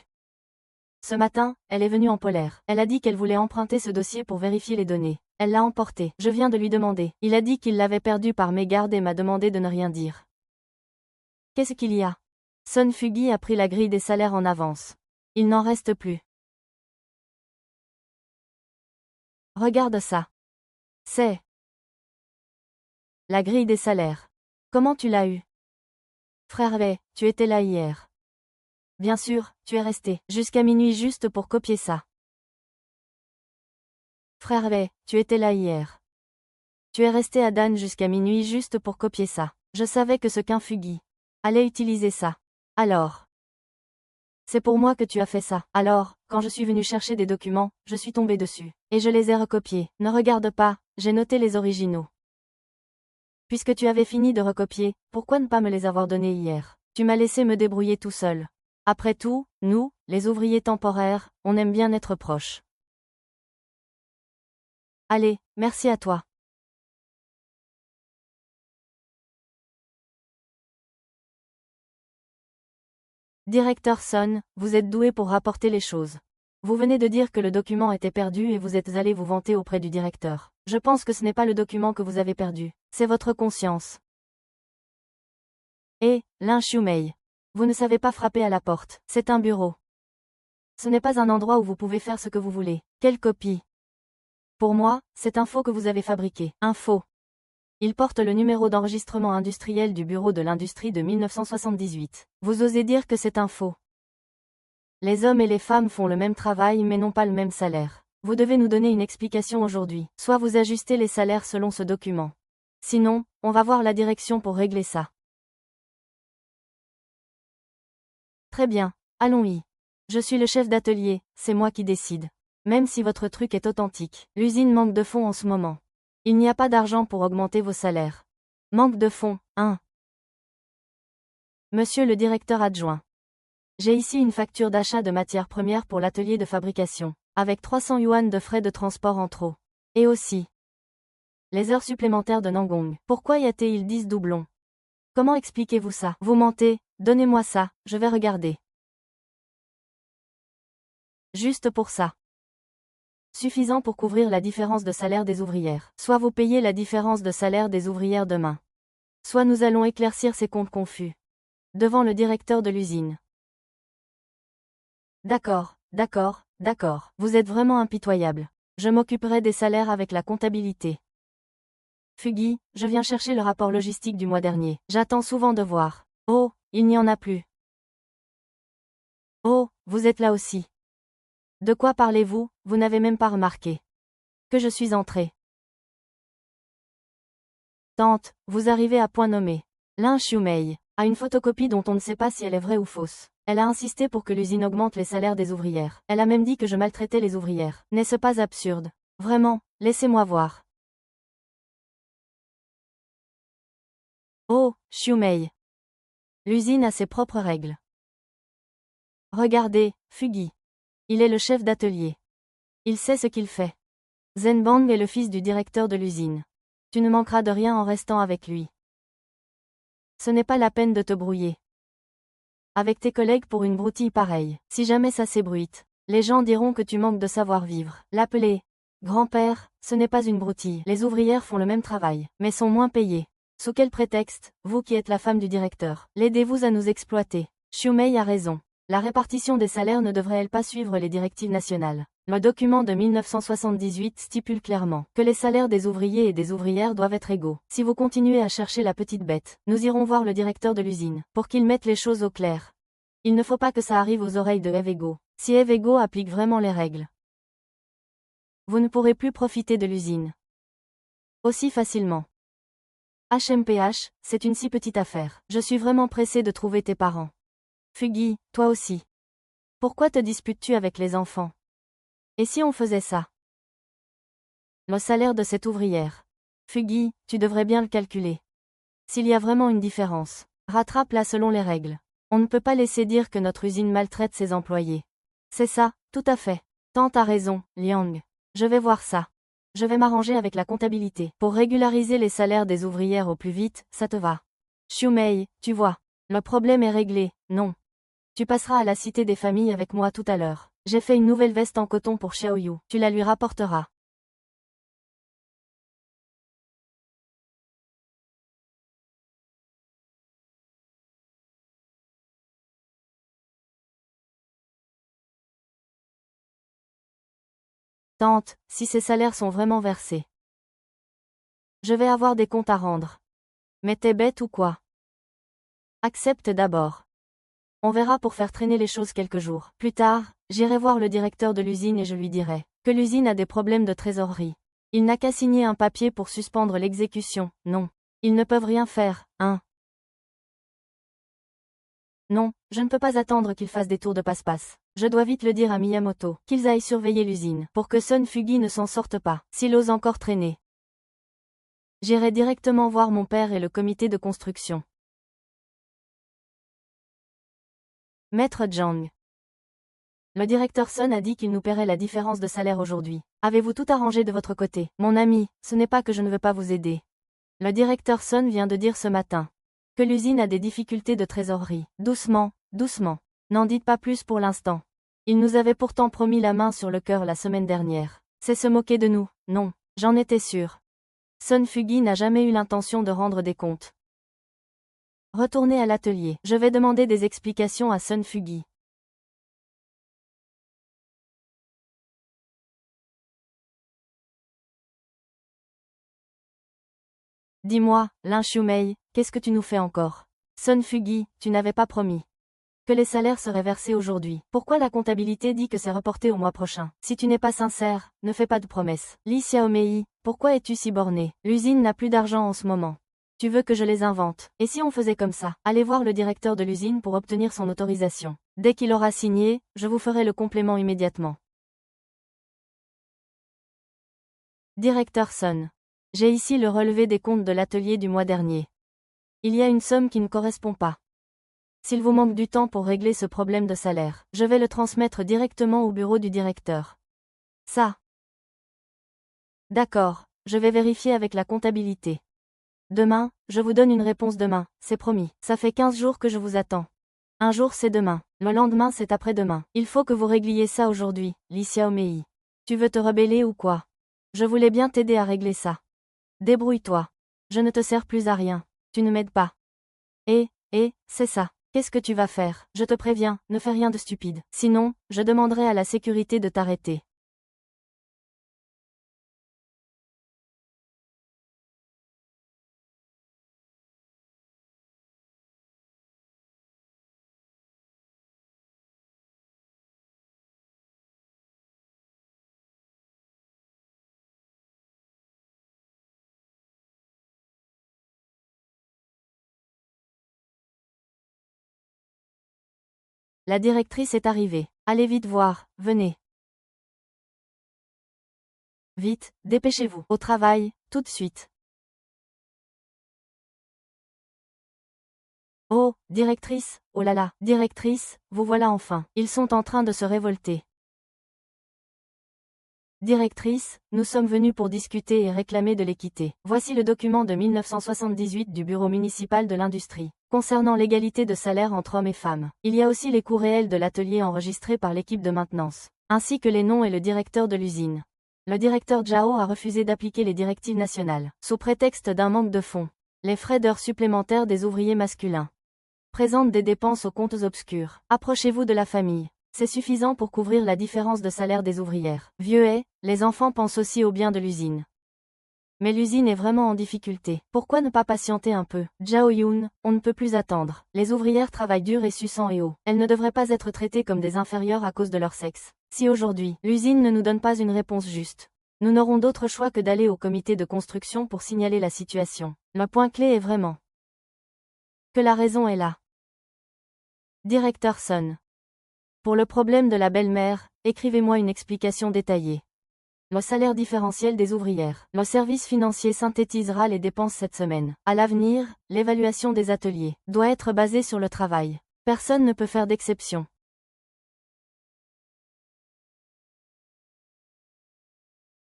Ce matin, elle est venue en polaire. Elle a dit qu'elle voulait emprunter ce dossier pour vérifier les données. Elle l'a emporté. Je viens de lui demander. Il a dit qu'il l'avait perdu par mégarde et m'a demandé de ne rien dire. Qu'est-ce qu'il y a? Son Fugi a pris la grille des salaires en avance. Il n'en reste plus. Regarde ça. C'est la grille des salaires. Comment tu l'as eu? Frère Wei, tu étais là hier. Bien sûr, tu es resté jusqu'à minuit juste pour copier ça. Frère Wei, tu étais là hier. Tu es resté à Dan jusqu'à minuit juste pour copier ça. Je savais que ce qu'un Fugi allait utiliser ça. Alors. C'est pour moi que tu as fait ça. Alors, quand je suis venu chercher des documents, je suis tombé dessus. Et je les ai recopiés. Ne regarde pas, j'ai noté les originaux. Puisque tu avais fini de recopier, pourquoi ne pas me les avoir donnés hier? Tu m'as laissé me débrouiller tout seul. Après tout, nous, les ouvriers temporaires, on aime bien être proches. Allez, merci à toi. Directeur Son, vous êtes doué pour rapporter les choses. Vous venez de dire que le document était perdu et vous êtes allé vous vanter auprès du directeur. Je pense que ce n'est pas le document que vous avez perdu, c'est votre conscience. Et, Lin Xiumei. Vous ne savez pas frapper à la porte, c'est un bureau. Ce n'est pas un endroit où vous pouvez faire ce que vous voulez. Quelle copie? Pour moi, c'est un faux que vous avez fabriqué. Un faux. Il porte le numéro d'enregistrement industriel du Bureau de l'Industrie de 1978. Vous osez dire que c'est un faux? Les hommes et les femmes font le même travail mais n'ont pas le même salaire. Vous devez nous donner une explication aujourd'hui. Soit vous ajustez les salaires selon ce document. Sinon, on va voir la direction pour régler ça. Très bien, allons-y. Je suis le chef d'atelier, c'est moi qui décide. Même si votre truc est authentique, l'usine manque de fonds en ce moment. Il n'y a pas d'argent pour augmenter vos salaires. Manque de fonds, hein? Monsieur le directeur adjoint. J'ai ici une facture d'achat de matières premières pour l'atelier de fabrication, avec 300 yuan de frais de transport en trop. Et aussi les heures supplémentaires de Nangong. Pourquoi y a-t-il 10 doublons? Comment expliquez-vous ça? Vous mentez, donnez-moi ça, je vais regarder. Juste pour ça. Suffisant pour couvrir la différence de salaire des ouvrières. Soit vous payez la différence de salaire des ouvrières demain. Soit nous allons éclaircir ces comptes confus. Devant le directeur de l'usine. D'accord, d'accord, d'accord. Vous êtes vraiment impitoyable. Je m'occuperai des salaires avec la comptabilité. Fugi, je viens chercher le rapport logistique du mois dernier. J'attends souvent de voir. Oh, il n'y en a plus. Oh, vous êtes là aussi. De quoi parlez-vous? Vous n'avez même pas remarqué que je suis entrée. Tante, vous arrivez à point nommé. Lin Xiumei a une photocopie dont on ne sait pas si elle est vraie ou fausse. Elle a insisté pour que l'usine augmente les salaires des ouvrières. Elle a même dit que je maltraitais les ouvrières. N'est-ce pas absurde? Vraiment, laissez-moi voir. Oh, Xiumei. L'usine a ses propres règles. Regardez, Fugi. Il est le chef d'atelier. Il sait ce qu'il fait. Zhenbang est le fils du directeur de l'usine. Tu ne manqueras de rien en restant avec lui. Ce n'est pas la peine de te brouiller avec tes collègues pour une broutille pareille. Si jamais ça s'ébruite, les gens diront que tu manques de savoir-vivre. L'appeler grand-père, ce n'est pas une broutille. Les ouvrières font le même travail, mais sont moins payées. Sous quel prétexte, vous qui êtes la femme du directeur, l'aidez-vous à nous exploiter? Xiumei a raison. La répartition des salaires ne devrait-elle pas suivre les directives nationales? Le document de 1978 stipule clairement que les salaires des ouvriers et des ouvrières doivent être égaux. Si vous continuez à chercher la petite bête, nous irons voir le directeur de l'usine, pour qu'il mette les choses au clair. Il ne faut pas que ça arrive aux oreilles de Evego. Si Evego applique vraiment les règles, vous ne pourrez plus profiter de l'usine aussi facilement. HMPH, c'est une si petite affaire. Je suis vraiment pressé de trouver tes parents. Fugi, toi aussi. Pourquoi te disputes-tu avec les enfants? Et si on faisait ça? Le salaire de cette ouvrière. Fugi, tu devrais bien le calculer. S'il y a vraiment une différence, rattrape-la selon les règles. On ne peut pas laisser dire que notre usine maltraite ses employés. C'est ça, tout à fait. Tante a raison, Liang. Je vais voir ça. Je vais m'arranger avec la comptabilité. Pour régulariser les salaires des ouvrières au plus vite, ça te va. Xiumei, tu vois. Le problème est réglé, non. Tu passeras à la cité des familles avec moi tout à l'heure. J'ai fait une nouvelle veste en coton pour Xiaoyu. Tu la lui rapporteras. Tante, si ces salaires sont vraiment versés. Je vais avoir des comptes à rendre. Mais t'es bête ou quoi? Accepte d'abord. On verra pour faire traîner les choses quelques jours. Plus tard, j'irai voir le directeur de l'usine et je lui dirai que l'usine a des problèmes de trésorerie. Il n'a qu'à signer un papier pour suspendre l'exécution, non. Ils ne peuvent rien faire, hein. Non, je ne peux pas attendre qu'ils fassent des tours de passe-passe. Je dois vite le dire à Miyamoto, qu'ils aillent surveiller l'usine, pour que Son Fugi ne s'en sorte pas, s'il ose encore traîner. J'irai directement voir mon père et le comité de construction. Maître Zhang. Le directeur Son a dit qu'il nous paierait la différence de salaire aujourd'hui. Avez-vous tout arrangé de votre côté? Mon ami, ce n'est pas que je ne veux pas vous aider. Le directeur Son vient de dire ce matin que l'usine a des difficultés de trésorerie. Doucement, doucement. N'en dites pas plus pour l'instant. Il nous avait pourtant promis la main sur le cœur la semaine dernière. C'est se moquer de nous, non, j'en étais sûr. Son Fugi n'a jamais eu l'intention de rendre des comptes. Retournez à l'atelier. Je vais demander des explications à Son Fugi. Dis-moi, Lin Xiumei, qu'est-ce que tu nous fais encore? Son Fugi, tu n'avais pas promis que les salaires seraient versés aujourd'hui. Pourquoi la comptabilité dit que c'est reporté au mois prochain? Si tu n'es pas sincère, ne fais pas de promesses. Li Xiaomei, pourquoi es-tu si borné? L'usine n'a plus d'argent en ce moment. Tu veux que je les invente? Et si on faisait comme ça? Allez voir le directeur de l'usine pour obtenir son autorisation. Dès qu'il aura signé, je vous ferai le complément immédiatement. Directeur Son. J'ai ici le relevé des comptes de l'atelier du mois dernier. Il y a une somme qui ne correspond pas. S'il vous manque du temps pour régler ce problème de salaire, je vais le transmettre directement au bureau du directeur. Ça. D'accord, je vais vérifier avec la comptabilité. Demain, je vous donne une réponse demain, c'est promis. Ça fait 15 jours que je vous attends. Un jour c'est demain, le lendemain c'est après-demain. Il faut que vous régliez ça aujourd'hui, Li Xiaomei. Tu veux te rebeller ou quoi? Je voulais bien t'aider à régler ça. Débrouille-toi. Je ne te sers plus à rien. Tu ne m'aides pas. C'est ça. Qu'est-ce que tu vas faire? Je te préviens, ne fais rien de stupide. Sinon, je demanderai à la sécurité de t'arrêter. La directrice est arrivée. Allez vite voir, venez. Vite, dépêchez-vous. Au travail, tout de suite. Oh, directrice, oh là là, directrice, vous voilà enfin. Ils sont en train de se révolter. Directrice, nous sommes venus pour discuter et réclamer de l'équité. Voici le document de 1978 du Bureau municipal de l'industrie, concernant l'égalité de salaire entre hommes et femmes. Il y a aussi les coûts réels de l'atelier enregistrés par l'équipe de maintenance, ainsi que les noms et le directeur de l'usine. Le directeur Zhao a refusé d'appliquer les directives nationales, sous prétexte d'un manque de fonds. Les frais d'heures supplémentaires des ouvriers masculins présentent des dépenses aux comptes obscurs. Approchez-vous de la famille. C'est suffisant pour couvrir la différence de salaire des ouvrières. Vieux les enfants pensent aussi au bien de l'usine. Mais l'usine est vraiment en difficulté. Pourquoi ne pas patienter un peu? Zhao Yun, on ne peut plus attendre. Les ouvrières travaillent dur et suent sang et eau. Elles ne devraient pas être traitées comme des inférieures à cause de leur sexe. Si aujourd'hui, l'usine ne nous donne pas une réponse juste, nous n'aurons d'autre choix que d'aller au comité de construction pour signaler la situation. Le point clé est vraiment que la raison est là. Directeur Son. Pour le problème de la belle-mère, écrivez-moi une explication détaillée. Le salaire différentiel des ouvrières. Le service financier synthétisera les dépenses cette semaine. À l'avenir, l'évaluation des ateliers doit être basée sur le travail. Personne ne peut faire d'exception.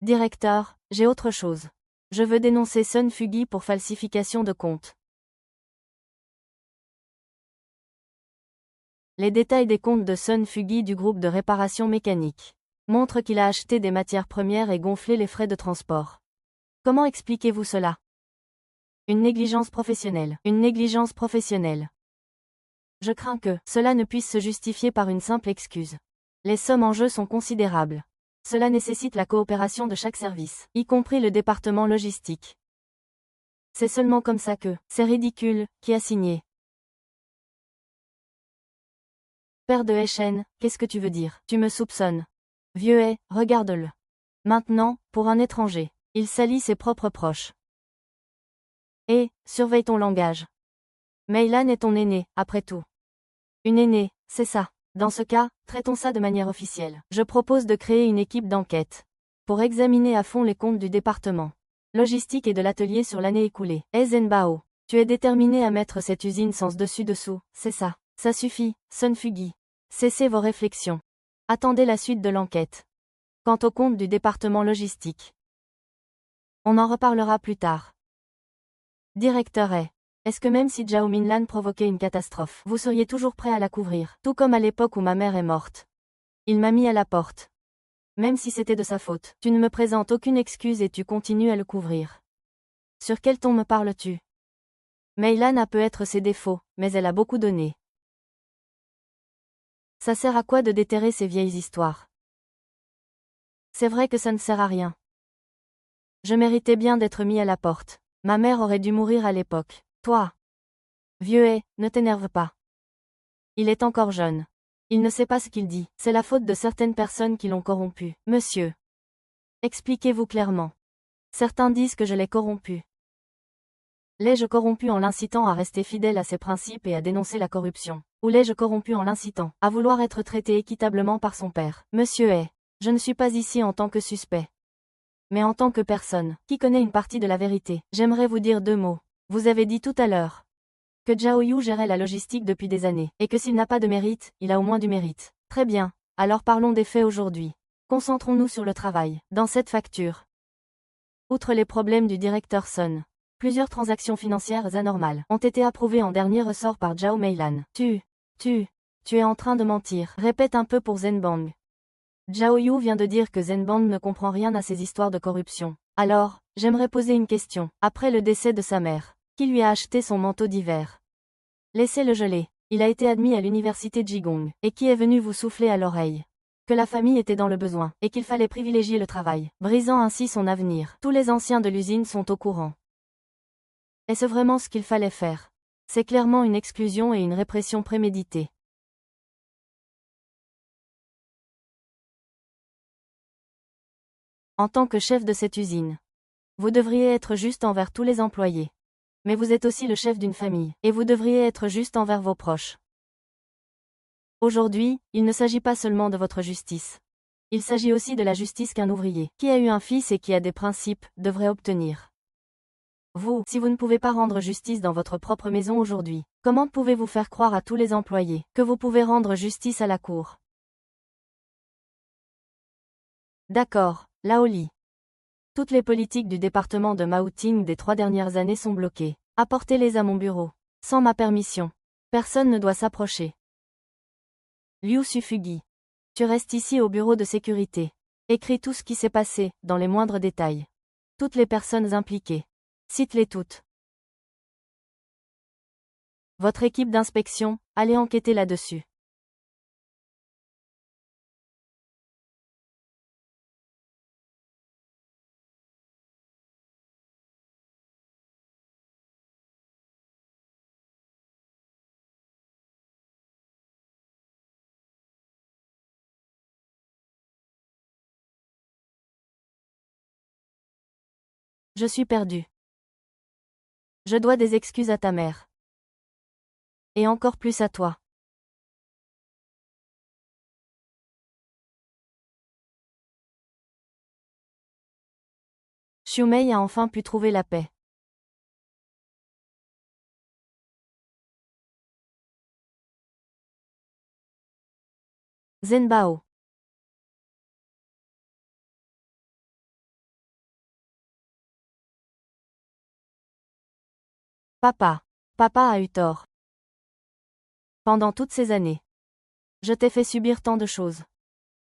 Directeur, j'ai autre chose. Je veux dénoncer Sun Fugi pour falsification de comptes. Les détails des comptes de Sun Fugi du groupe de réparation mécanique montrent qu'il a acheté des matières premières et gonflé les frais de transport. Comment expliquez-vous cela? Une négligence professionnelle. Une négligence professionnelle. Je crains que cela ne puisse se justifier par une simple excuse. Les sommes en jeu sont considérables. Cela nécessite la coopération de chaque service, y compris le département logistique. C'est seulement comme ça que c'est ridicule, qui a signé. Père de Echen, qu'est-ce que tu veux dire? Tu me soupçonnes. Vieux est, regarde-le. Maintenant, pour un étranger, il salit ses propres proches. Et, surveille ton langage. Meylan est ton aîné, après tout. Une aînée, c'est ça. Dans ce cas, traitons ça de manière officielle. Je propose de créer une équipe d'enquête pour examiner à fond les comptes du département logistique et de l'atelier sur l'année écoulée. Eisenbao, tu es déterminé à mettre cette usine sans dessus-dessous, c'est ça. Ça suffit, Sun Fugi. Cessez vos réflexions. Attendez la suite de l'enquête. Quant au compte du département logistique, on en reparlera plus tard. Directeur est-ce que même si Zhao Minlan provoquait une catastrophe, vous seriez toujours prêt à la couvrir, tout comme à l'époque où ma mère est morte? Il m'a mis à la porte. Même si c'était de sa faute, tu ne me présentes aucune excuse et tu continues à le couvrir. Sur quel ton me parles-tu? Meylan a peut-être ses défauts, mais elle a beaucoup donné. Ça sert à quoi de déterrer ces vieilles histoires? C'est vrai que ça ne sert à rien. Je méritais bien d'être mis à la porte. Ma mère aurait dû mourir à l'époque. Toi, vieux ne t'énerve pas. Il est encore jeune. Il ne sait pas ce qu'il dit. C'est la faute de certaines personnes qui l'ont corrompu. Monsieur, expliquez-vous clairement. Certains disent que je l'ai corrompu. L'ai-je corrompu en l'incitant à rester fidèle à ses principes et à dénoncer la corruption? Ou l'ai-je corrompu en l'incitant à vouloir être traité équitablement par son père? Monsieur je ne suis pas ici en tant que suspect, mais en tant que personne qui connaît une partie de la vérité. J'aimerais vous dire 2 mots. Vous avez dit tout à l'heure que Zhao Yu gérait la logistique depuis des années, et que s'il n'a pas de mérite, il a au moins du mérite. Très bien, alors parlons des faits aujourd'hui. Concentrons-nous sur le travail. Dans cette facture, outre les problèmes du directeur Sun, plusieurs transactions financières anormales ont été approuvées en dernier ressort par Zhao Meilan. Tu es en train de mentir. Répète un peu pour Zhenbang. Zhao Yu vient de dire que Zhenbang ne comprend rien à ces histoires de corruption. Alors, j'aimerais poser une question. Après le décès de sa mère, qui lui a acheté son manteau d'hiver? Laissez-le geler. Il a été admis à l'université Jigong, et qui est venu vous souffler à l'oreille que la famille était dans le besoin, et qu'il fallait privilégier le travail, brisant ainsi son avenir. Tous les anciens de l'usine sont au courant. Est-ce vraiment ce qu'il fallait faire? C'est clairement une exclusion et une répression préméditée. En tant que chef de cette usine, vous devriez être juste envers tous les employés. Mais vous êtes aussi le chef d'une famille, et vous devriez être juste envers vos proches. Aujourd'hui, il ne s'agit pas seulement de votre justice. Il s'agit aussi de la justice qu'un ouvrier, qui a eu un fils et qui a des principes, devrait obtenir. Vous, si vous ne pouvez pas rendre justice dans votre propre maison aujourd'hui, comment pouvez-vous faire croire à tous les employés que vous pouvez rendre justice à la cour? D'accord, Laoli. Toutes les politiques du département de Maouting des 3 dernières années sont bloquées. Apportez-les à mon bureau. Sans ma permission. Personne ne doit s'approcher. Liu Sufugi. Tu restes ici au bureau de sécurité. Écris tout ce qui s'est passé, dans les moindres détails. Toutes les personnes impliquées. Cite-les toutes. Votre équipe d'inspection, allez enquêter là-dessus. Je suis perdu. Je dois des excuses à ta mère. Et encore plus à toi. Xiumei a enfin pu trouver la paix. Zhenbao. Papa. Papa a eu tort. Pendant toutes ces années. Je t'ai fait subir tant de choses.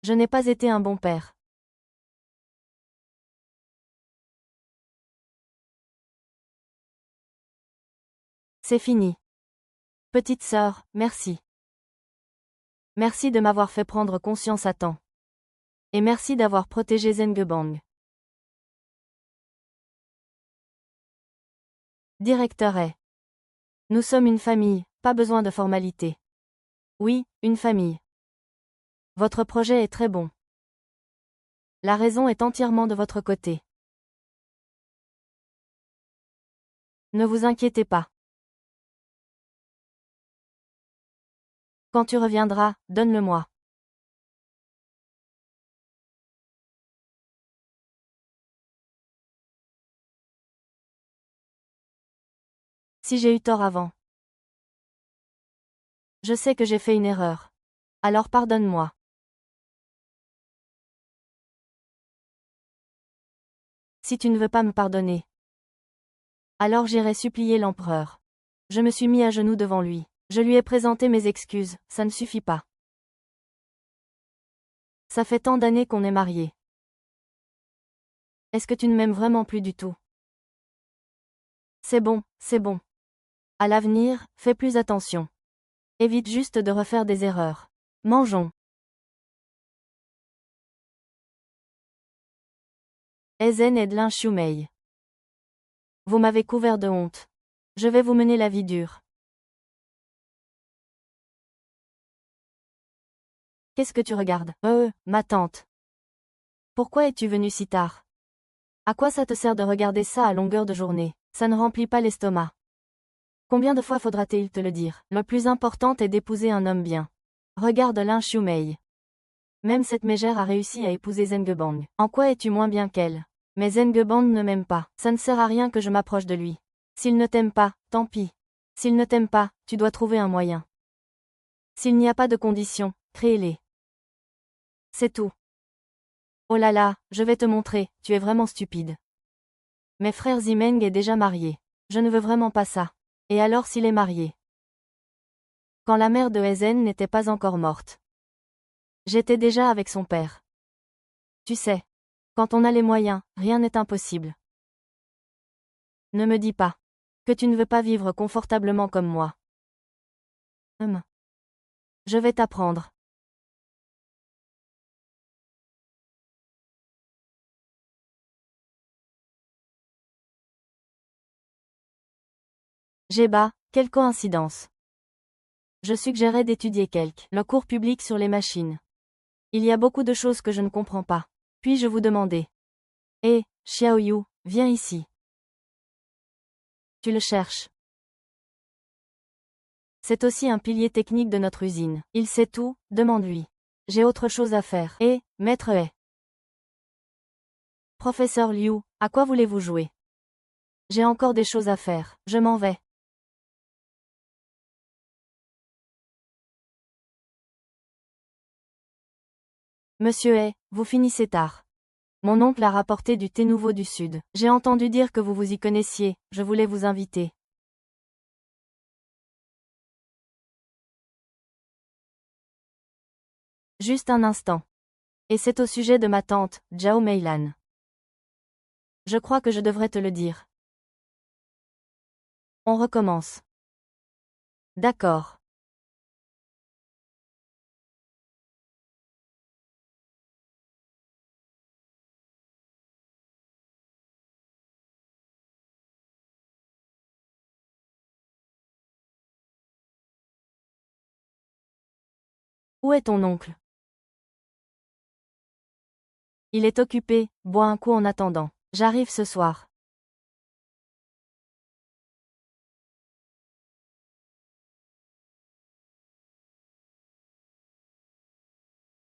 Je n'ai pas été un bon père. C'est fini. Petite sœur, merci. Merci de m'avoir fait prendre conscience à temps. Et merci d'avoir protégé Zhengebang. Directeur est. Nous sommes une famille, pas besoin de formalité. Oui, une famille. Votre projet est très bon. La raison est entièrement de votre côté. Ne vous inquiétez pas. Quand tu reviendras, donne-le-moi. Si j'ai eu tort avant. Je sais que j'ai fait une erreur. Alors pardonne-moi. Si tu ne veux pas me pardonner. Alors j'irai supplier l'empereur. Je me suis mis à genoux devant lui. Je lui ai présenté mes excuses, ça ne suffit pas. Ça fait tant d'années qu'on est mariés. Est-ce que tu ne m'aimes vraiment plus du tout? C'est bon, c'est bon. À l'avenir, fais plus attention. Évite juste de refaire des erreurs. Mangeons. Ezen Edlin Xiumei. Vous m'avez couvert de honte. Je vais vous mener la vie dure. Qu'est-ce que tu regardes? Ma tante. Pourquoi es-tu venue si tard? À quoi ça te sert de regarder ça à longueur de journée? Ça ne remplit pas l'estomac. Combien de fois faudra-t-il te le dire? Le plus important est d'épouser un homme bien. Regarde Lin Xiumei. Même cette mégère a réussi à épouser Zhengebang. En quoi es-tu moins bien qu'elle? Mais Zhengebang ne m'aime pas. Ça ne sert à rien que je m'approche de lui. S'il ne t'aime pas, tant pis. S'il ne t'aime pas, tu dois trouver un moyen. S'il n'y a pas de conditions, crée-les. C'est tout. Oh là là, je vais te montrer, tu es vraiment stupide. Mes frères Zimeng est déjà marié. Je ne veux vraiment pas ça. Et alors s'il est marié? Quand la mère de Ezen n'était pas encore morte. J'étais déjà avec son père. Tu sais. Quand on a les moyens, rien n'est impossible. Ne me dis pas que tu ne veux pas vivre confortablement comme moi. Je vais t'apprendre. Jéba, quelle coïncidence. Je suggérais d'étudier le cours public sur les machines. Il y a beaucoup de choses que je ne comprends pas. Puis-je vous demander? Hé, Xiaoyu, viens ici. Tu le cherches. C'est aussi un pilier technique de notre usine. Il sait tout, demande-lui. J'ai autre chose à faire. Et, maître He. Professeur Liu, à quoi voulez-vous jouer? J'ai encore des choses à faire. Je m'en vais. Monsieur He, vous finissez tard. Mon oncle a rapporté du thé nouveau du Sud. J'ai entendu dire que vous vous y connaissiez, je voulais vous inviter. Juste un instant. Et c'est au sujet de ma tante, Zhao Meilan. Je crois que je devrais te le dire. On recommence. D'accord. Où est ton oncle? Il est occupé, bois un coup en attendant. J'arrive ce soir.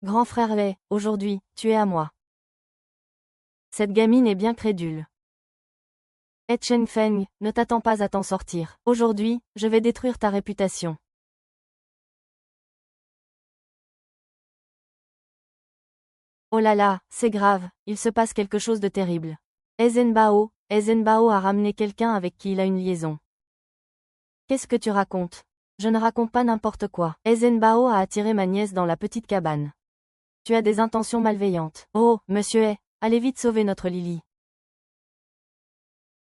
Grand frère Lei, aujourd'hui, tu es à moi. Cette gamine est bien crédule. Eh Chen Feng, ne t'attends pas à t'en sortir. Aujourd'hui, je vais détruire ta réputation. Oh là là, c'est grave, il se passe quelque chose de terrible. Ezenbao a ramené quelqu'un avec qui il a une liaison. Qu'est-ce que tu racontes? Je ne raconte pas n'importe quoi. Ezenbao a attiré ma nièce dans la petite cabane. Tu as des intentions malveillantes. Oh, monsieur A, allez vite sauver notre Lily.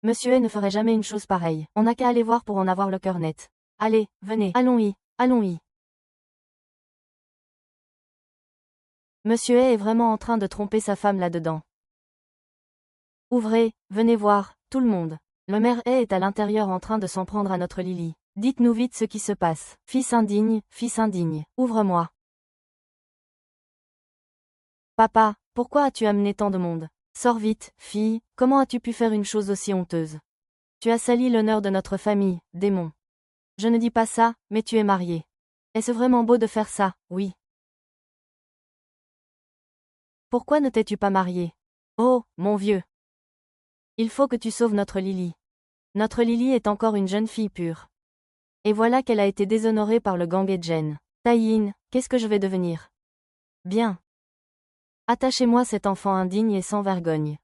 Monsieur A ne ferait jamais une chose pareille. On n'a qu'à aller voir pour en avoir le cœur net. Allez, venez, allons-y, allons-y. Monsieur A est vraiment en train de tromper sa femme là-dedans. Ouvrez, venez voir, tout le monde. Le maire A est à l'intérieur en train de s'en prendre à notre Lily. Dites-nous vite ce qui se passe. Fils indigne, ouvre-moi. Papa, pourquoi as-tu amené tant de monde? Sors vite, fille, comment as-tu pu faire une chose aussi honteuse? Tu as sali l'honneur de notre famille, démon. Je ne dis pas ça, mais tu es marié. Est-ce vraiment beau de faire ça? Oui. Pourquoi ne t'es-tu pas marié? Oh, mon vieux. Il faut que tu sauves notre Lily. Notre Lily est encore une jeune fille pure. Et voilà qu'elle a été déshonorée par le gang Edgen. Taïyin, qu'est-ce que je vais devenir? Bien. Attachez-moi cet enfant indigne et sans vergogne.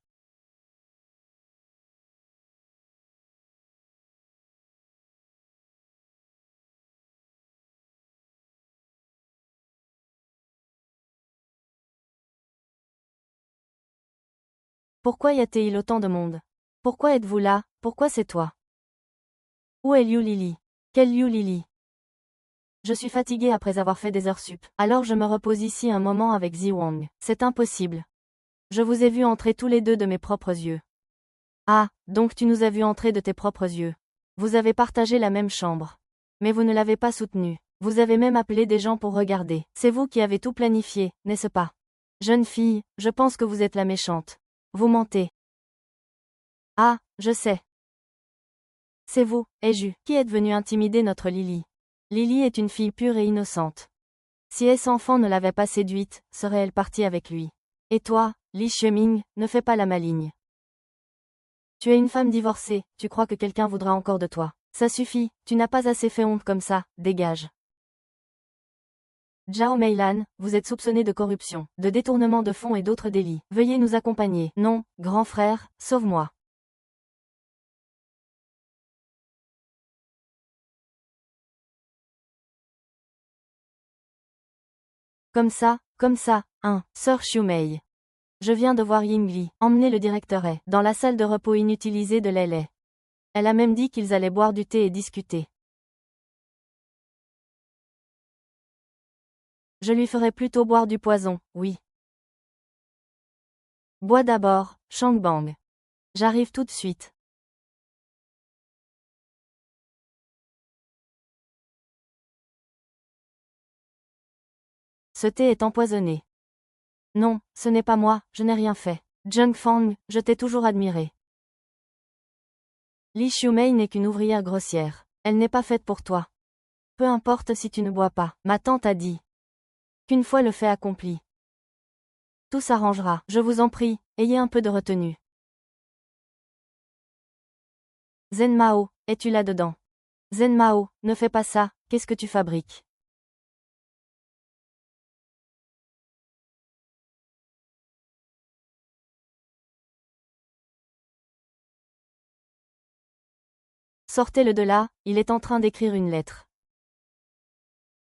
Pourquoi y a-t-il autant de monde? Pourquoi êtes-vous là? Pourquoi c'est toi? Où est Liu Lily? Quelle Liu Lily? Je suis fatiguée après avoir fait des heures sup. Alors je me repose ici un moment avec Ziwang. C'est impossible. Je vous ai vu entrer tous les deux de mes propres yeux. Ah, donc tu nous as vu entrer de tes propres yeux. Vous avez partagé la même chambre. Mais vous ne l'avez pas soutenu. Vous avez même appelé des gens pour regarder. C'est vous qui avez tout planifié, n'est-ce pas? Jeune fille, je pense que vous êtes la méchante. Vous mentez. Ah, je sais. C'est vous, ai-je, qui êtes venu intimider notre Lily. Lily est une fille pure et innocente. Si cet enfant ne l'avait pas séduite, serait-elle partie avec lui? Et toi, Li Xueming, ne fais pas la maligne. Tu es une femme divorcée, tu crois que quelqu'un voudra encore de toi. Ça suffit, tu n'as pas assez fait honte comme ça, dégage. Zhao Meilan, vous êtes soupçonné de corruption, de détournement de fonds et d'autres délits. Veuillez nous accompagner. Non, grand frère, sauve-moi. Comme ça, sœur Xiumei. Je viens de voir Yingli, emmener le directeur est dans la salle de repos inutilisée de l'LA. Elle a même dit qu'ils allaient boire du thé et discuter. Je lui ferai plutôt boire du poison, oui. Bois d'abord, Shangbang. J'arrive tout de suite. Ce thé est empoisonné. Non, ce n'est pas moi, je n'ai rien fait. Zheng Fang, je t'ai toujours admiré. Li Xiumei n'est qu'une ouvrière grossière. Elle n'est pas faite pour toi. Peu importe si tu ne bois pas, ma tante a dit. Qu'une fois le fait accompli. Tout s'arrangera, je vous en prie, ayez un peu de retenue. Zen Mao, es-tu là-dedans? Zen Mao, ne fais pas ça, qu'est-ce que tu fabriques? Sortez-le de là, il est en train d'écrire une lettre.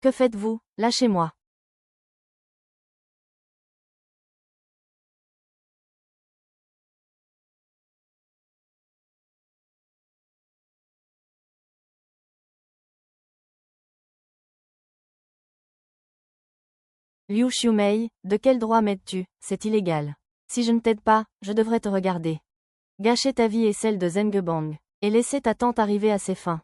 Que faites-vous? Lâchez-moi. Liu Xiumei, de quel droit m'aides-tu? C'est illégal. Si je ne t'aide pas, je devrais te regarder. Gâcher ta vie et celle de Zhengebang. Et laisser ta tante arriver à ses fins.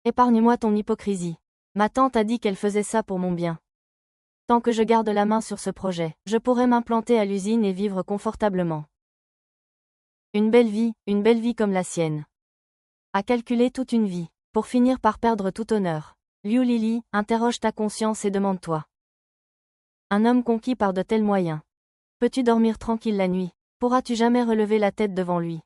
Épargne-moi ton hypocrisie. Ma tante a dit qu'elle faisait ça pour mon bien. Tant que je garde la main sur ce projet, je pourrais m'implanter à l'usine et vivre confortablement. Une belle vie comme la sienne. À calculer toute une vie, pour finir par perdre tout honneur. Liu Lily, interroge ta conscience et demande-toi. Un homme conquis par de tels moyens. Peux-tu dormir tranquille la nuit? Pourras-tu jamais relever la tête devant lui?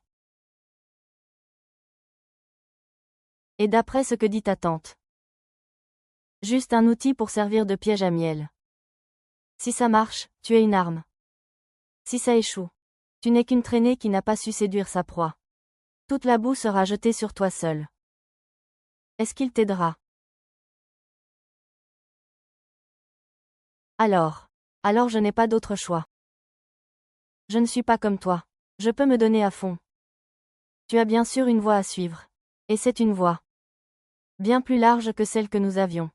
Et d'après ce que dit ta tante. Juste un outil pour servir de piège à miel. Si ça marche, tu es une arme. Si ça échoue, tu n'es qu'une traînée qui n'a pas su séduire sa proie. Toute la boue sera jetée sur toi seul. Est-ce qu'il t'aidera? Alors je n'ai pas d'autre choix. Je ne suis pas comme toi. Je peux me donner à fond. Tu as bien sûr une voie à suivre. Et c'est une voie bien plus large que celle que nous avions.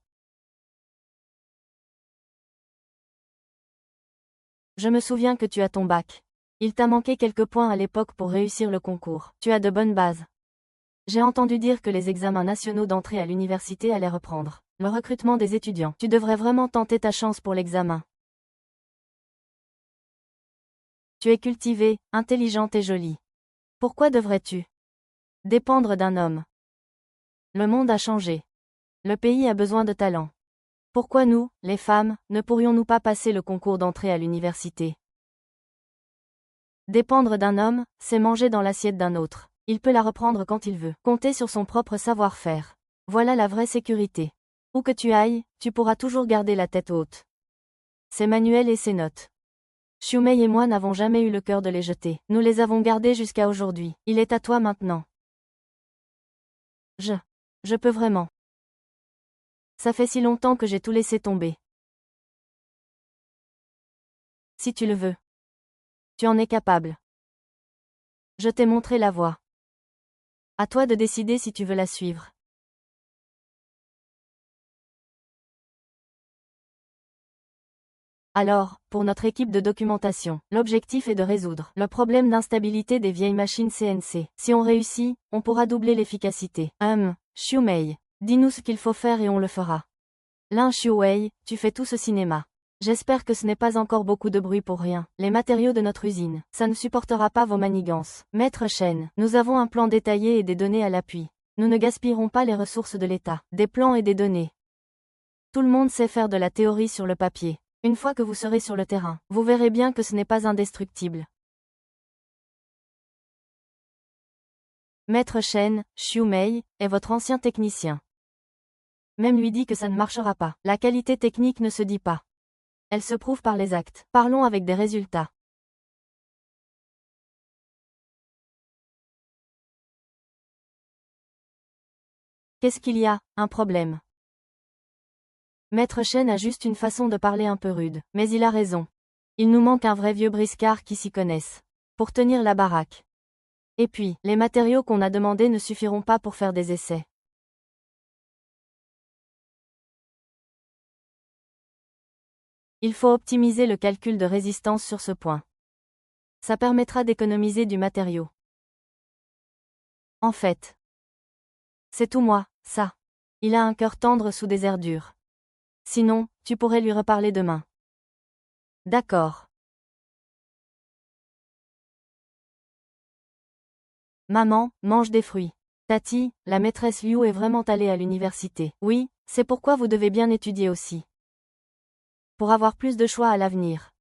Je me souviens que tu as ton bac. Il t'a manqué quelques points à l'époque pour réussir le concours. Tu as de bonnes bases. J'ai entendu dire que les examens nationaux d'entrée à l'université allaient reprendre. Le recrutement des étudiants. Tu devrais vraiment tenter ta chance pour l'examen. Tu es cultivée, intelligente et jolie. Pourquoi devrais-tu dépendre d'un homme? Le monde a changé. Le pays a besoin de talent. Pourquoi nous, les femmes, ne pourrions-nous pas passer le concours d'entrée à l'université? Dépendre d'un homme, c'est manger dans l'assiette d'un autre. Il peut la reprendre quand il veut. Compter sur son propre savoir-faire. Voilà la vraie sécurité. Où que tu ailles, tu pourras toujours garder la tête haute. Ses manuels et ses notes. Xiumei et moi n'avons jamais eu le cœur de les jeter. Nous les avons gardés jusqu'à aujourd'hui. Il est à toi maintenant. Je peux vraiment. Ça fait si longtemps que j'ai tout laissé tomber. Si tu le veux. Tu en es capable. Je t'ai montré la voie. À toi de décider si tu veux la suivre. Alors, pour notre équipe de documentation, l'objectif est de résoudre le problème d'instabilité des vieilles machines CNC. Si on réussit, on pourra doubler l'efficacité. Xiumei, dis-nous ce qu'il faut faire et on le fera. Lin Xiuwei, tu fais tout ce cinéma. J'espère que ce n'est pas encore beaucoup de bruit pour rien. Les matériaux de notre usine, ça ne supportera pas vos manigances. Maître Chen, nous avons un plan détaillé et des données à l'appui. Nous ne gaspillerons pas les ressources de l'État. Des plans et des données. Tout le monde sait faire de la théorie sur le papier. Une fois que vous serez sur le terrain, vous verrez bien que ce n'est pas indestructible. Maître Chen, Xiumei, est votre ancien technicien. Même lui dit que ça ne marchera pas. La qualité technique ne se dit pas. Elle se prouve par les actes. Parlons avec des résultats. Qu'est-ce qu'il y a? Un problème. Maître Chen a juste une façon de parler un peu rude, mais il a raison. Il nous manque un vrai vieux briscard qui s'y connaisse. Pour tenir la baraque. Et puis, les matériaux qu'on a demandés ne suffiront pas pour faire des essais. Il faut optimiser le calcul de résistance sur ce point. Ça permettra d'économiser du matériau. En fait, c'est tout moi, ça. Il a un cœur tendre sous des airs durs. Sinon, tu pourrais lui reparler demain. D'accord. Maman, mange des fruits. Tati, la maîtresse Liu est vraiment allée à l'université. Oui, c'est pourquoi vous devez bien étudier aussi. Pour avoir plus de choix à l'avenir.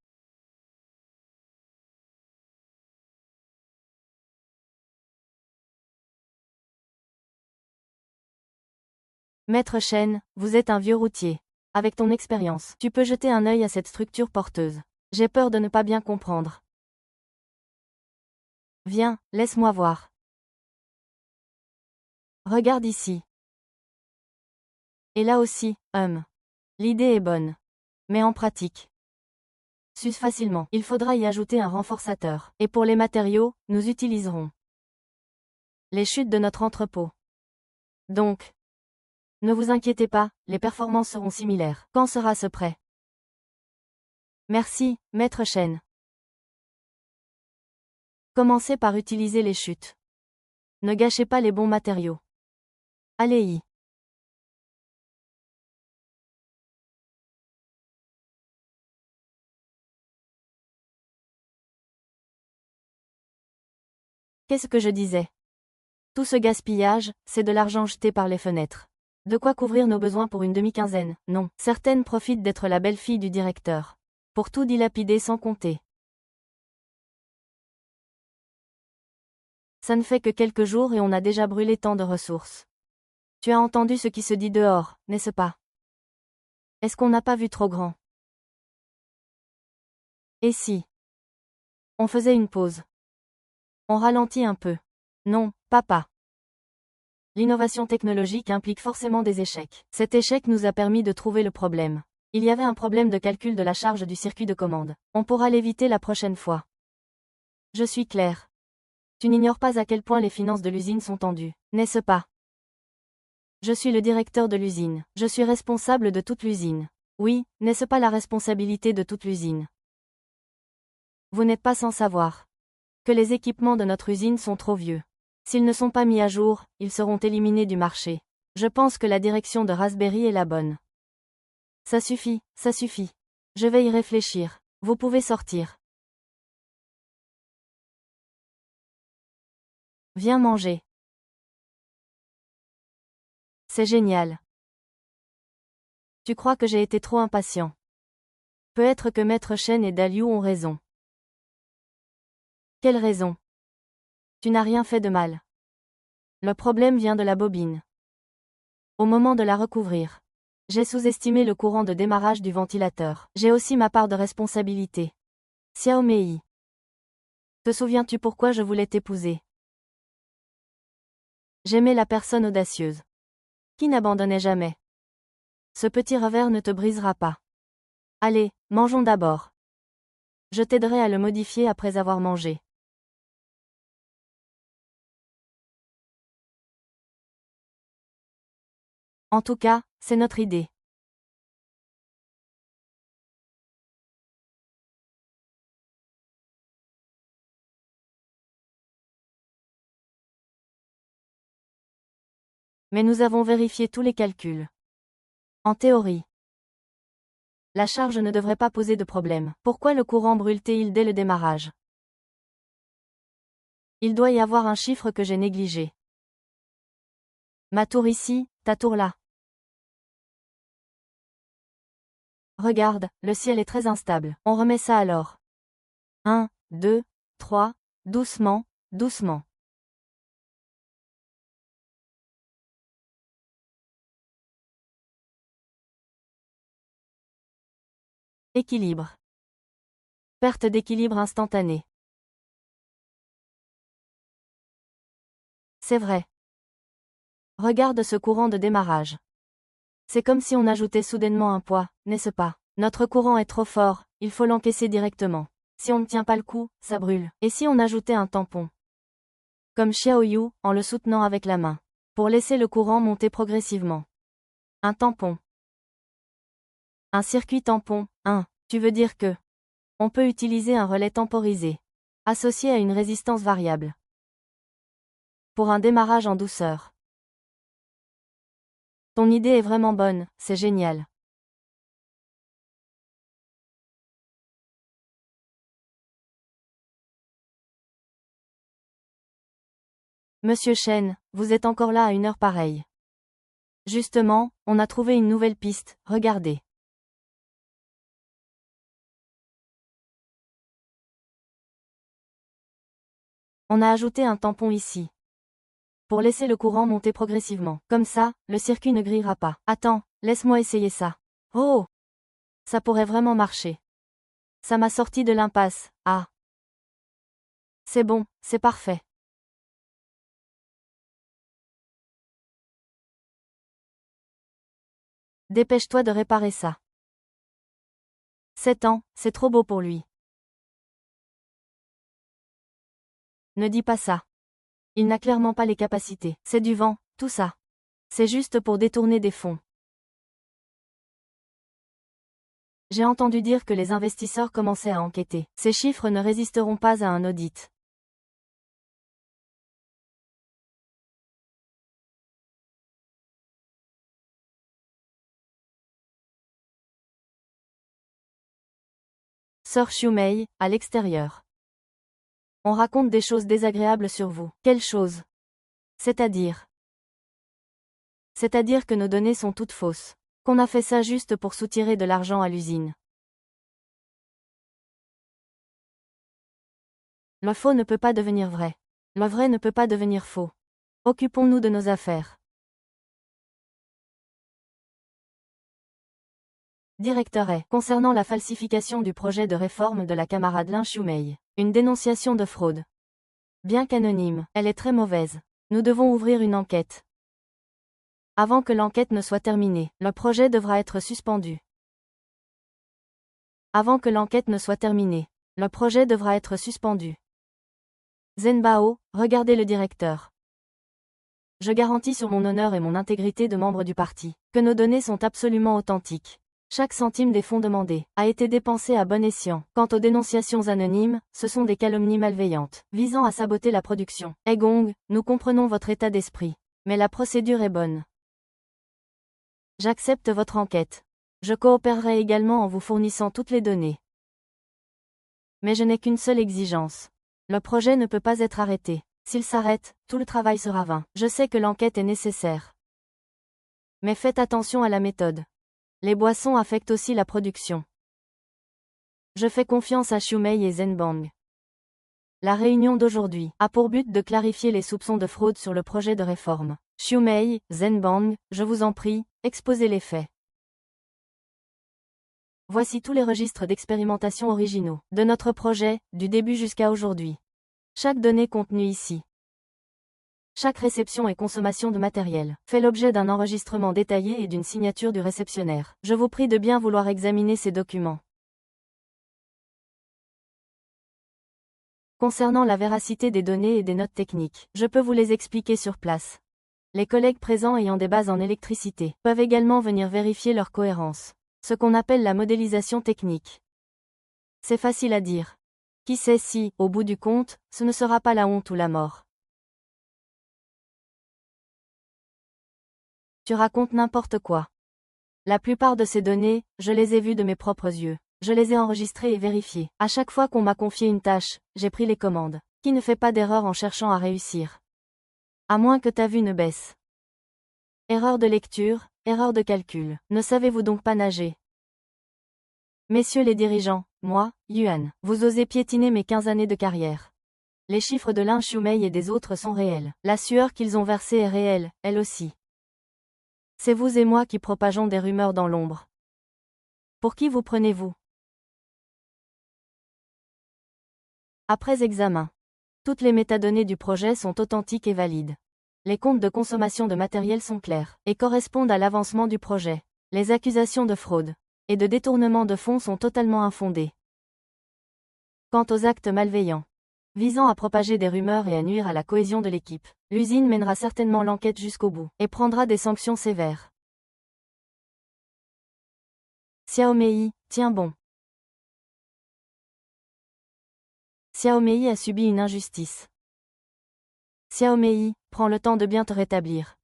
Maître Chen, vous êtes un vieux routier. Avec ton expérience, tu peux jeter un œil à cette structure porteuse. J'ai peur de ne pas bien comprendre. Viens, laisse-moi voir. Regarde ici. Et là aussi, l'idée est bonne. Mais en pratique. S'use facilement. Il faudra y ajouter un renforçateur. Et pour les matériaux, nous utiliserons les chutes de notre entrepôt. Donc, ne vous inquiétez pas, les performances seront similaires. Quand sera ce prêt? Merci, Maître Chen. Commencez par utiliser les chutes. Ne gâchez pas les bons matériaux. Allez-y. Qu'est-ce que je disais? Tout ce gaspillage, c'est de l'argent jeté par les fenêtres. De quoi couvrir nos besoins pour une demi-quinzaine? Non. Certaines profitent d'être la belle-fille du directeur. Pour tout dilapider sans compter. Ça ne fait que quelques jours et on a déjà brûlé tant de ressources. Tu as entendu ce qui se dit dehors, n'est-ce pas? Est-ce qu'on n'a pas vu trop grand? Et si on faisait une pause? On ralentit un peu. Non, papa. L'innovation technologique implique forcément des échecs. Cet échec nous a permis de trouver le problème. Il y avait un problème de calcul de la charge du circuit de commande. On pourra l'éviter la prochaine fois. Je suis clair. Tu n'ignores pas à quel point les finances de l'usine sont tendues, n'est-ce pas? Je suis le directeur de l'usine. Je suis responsable de toute l'usine. Oui, n'est-ce pas la responsabilité de toute l'usine? Vous n'êtes pas sans savoir que les équipements de notre usine sont trop vieux. S'ils ne sont pas mis à jour, ils seront éliminés du marché. Je pense que la direction de Raspberry est la bonne. Ça suffit, ça suffit. Je vais y réfléchir. Vous pouvez sortir. Viens manger. C'est génial. Tu crois que j'ai été trop impatient? Peut-être que Maître Chen et Daliu ont raison. Quelle raison? Tu n'as rien fait de mal. Le problème vient de la bobine. Au moment de la recouvrir, j'ai sous-estimé le courant de démarrage du ventilateur. J'ai aussi ma part de responsabilité. Xiao Mei. Te souviens-tu pourquoi je voulais t'épouser? J'aimais la personne audacieuse. Qui n'abandonnait jamais. Ce petit revers ne te brisera pas. Allez, mangeons d'abord. Je t'aiderai à le modifier après avoir mangé. En tout cas, c'est notre idée. Mais nous avons vérifié tous les calculs. En théorie, la charge ne devrait pas poser de problème. Pourquoi le courant brûle-t-il dès le démarrage? Il doit y avoir un chiffre que j'ai négligé. Ma tour ici, ta tour là. Regarde, le ciel est très instable. On remet ça alors. 1, 2, 3, doucement, doucement. Équilibre. Perte d'équilibre instantanée. C'est vrai. Regarde ce courant de démarrage. C'est comme si on ajoutait soudainement un poids, n'est-ce pas? Notre courant est trop fort, il faut l'encaisser directement. Si on ne tient pas le coup, ça brûle. Et si on ajoutait un tampon? Comme Xiaoyu, en le soutenant avec la main. Pour laisser le courant monter progressivement. Un tampon. Un circuit tampon, tu veux dire que on peut utiliser un relais temporisé, associé à une résistance variable. Pour un démarrage en douceur. Ton idée est vraiment bonne, c'est génial. Monsieur Chen, vous êtes encore là à une heure pareille. Justement, on a trouvé une nouvelle piste, regardez. On a ajouté un tampon ici. Pour laisser le courant monter progressivement. Comme ça, le circuit ne grillera pas. Attends, laisse-moi essayer ça. Oh! Ça pourrait vraiment marcher. Ça m'a sorti de l'impasse, ah. C'est bon, c'est parfait. Dépêche-toi de réparer ça. 7 ans, c'est trop beau pour lui. Ne dis pas ça. Il n'a clairement pas les capacités. C'est du vent, tout ça. C'est juste pour détourner des fonds. J'ai entendu dire que les investisseurs commençaient à enquêter. Ces chiffres ne résisteront pas à un audit. Sœur Xiumei, à l'extérieur. On raconte des choses désagréables sur vous. Quelles choses? C'est-à-dire que nos données sont toutes fausses. Qu'on a fait ça juste pour soutirer de l'argent à l'usine. Le faux ne peut pas devenir vrai. Le vrai ne peut pas devenir faux. Occupons-nous de nos affaires. Directeur est, concernant la falsification du projet de réforme de la camarade Lin Xiaomei, une dénonciation de fraude. Bien qu'anonyme, elle est très mauvaise. Nous devons ouvrir une enquête. Avant que l'enquête ne soit terminée, le projet devra être suspendu. Avant que l'enquête ne soit terminée, le projet devra être suspendu. Zhenbao, regardez le directeur. Je garantis sur mon honneur et mon intégrité de membre du parti, que nos données sont absolument authentiques. Chaque centime des fonds demandés a été dépensé à bon escient. Quant aux dénonciations anonymes, ce sont des calomnies malveillantes, visant à saboter la production. Gong, nous comprenons votre état d'esprit. Mais la procédure est bonne. J'accepte votre enquête. Je coopérerai également en vous fournissant toutes les données. Mais je n'ai qu'une seule exigence. Le projet ne peut pas être arrêté. S'il s'arrête, tout le travail sera vain. Je sais que l'enquête est nécessaire. Mais faites attention à la méthode. Les boissons affectent aussi la production. Je fais confiance à Xiaomei et Zhenbang. La réunion d'aujourd'hui a pour but de clarifier les soupçons de fraude sur le projet de réforme. Xiaomei, Zhenbang, je vous en prie, exposez les faits. Voici tous les registres d'expérimentation originaux de notre projet, du début jusqu'à aujourd'hui. Chaque donnée contenue ici, chaque réception et consommation de matériel fait l'objet d'un enregistrement détaillé et d'une signature du réceptionnaire. Je vous prie de bien vouloir examiner ces documents. Concernant la véracité des données et des notes techniques, je peux vous les expliquer sur place. Les collègues présents ayant des bases en électricité peuvent également venir vérifier leur cohérence. Ce qu'on appelle la modélisation technique. C'est facile à dire. Qui sait si, au bout du compte, ce ne sera pas la honte ou la mort. Tu racontes n'importe quoi. La plupart de ces données, je les ai vues de mes propres yeux. Je les ai enregistrées et vérifiées. À chaque fois qu'on m'a confié une tâche, j'ai pris les commandes. Qui ne fait pas d'erreur en cherchant à réussir? À moins que ta vue ne baisse. Erreur de lecture, erreur de calcul. Ne savez-vous donc pas nager? Messieurs les dirigeants, moi, Yuan, vous osez piétiner mes 15 années de carrière. Les chiffres de Lin Xiaomei et des autres sont réels. La sueur qu'ils ont versée est réelle, elle aussi. C'est vous et moi qui propageons des rumeurs dans l'ombre. Pour qui vous prenez-vous? Après examen. Toutes les métadonnées du projet sont authentiques et valides. Les comptes de consommation de matériel sont clairs et correspondent à l'avancement du projet. Les accusations de fraude et de détournement de fonds sont totalement infondées. Quant aux actes malveillants visant à propager des rumeurs et à nuire à la cohésion de l'équipe, l'usine mènera certainement l'enquête jusqu'au bout et prendra des sanctions sévères. Xiaomei, tiens bon. Xiaomei a subi une injustice. Xiaomei, prends le temps de bien te rétablir.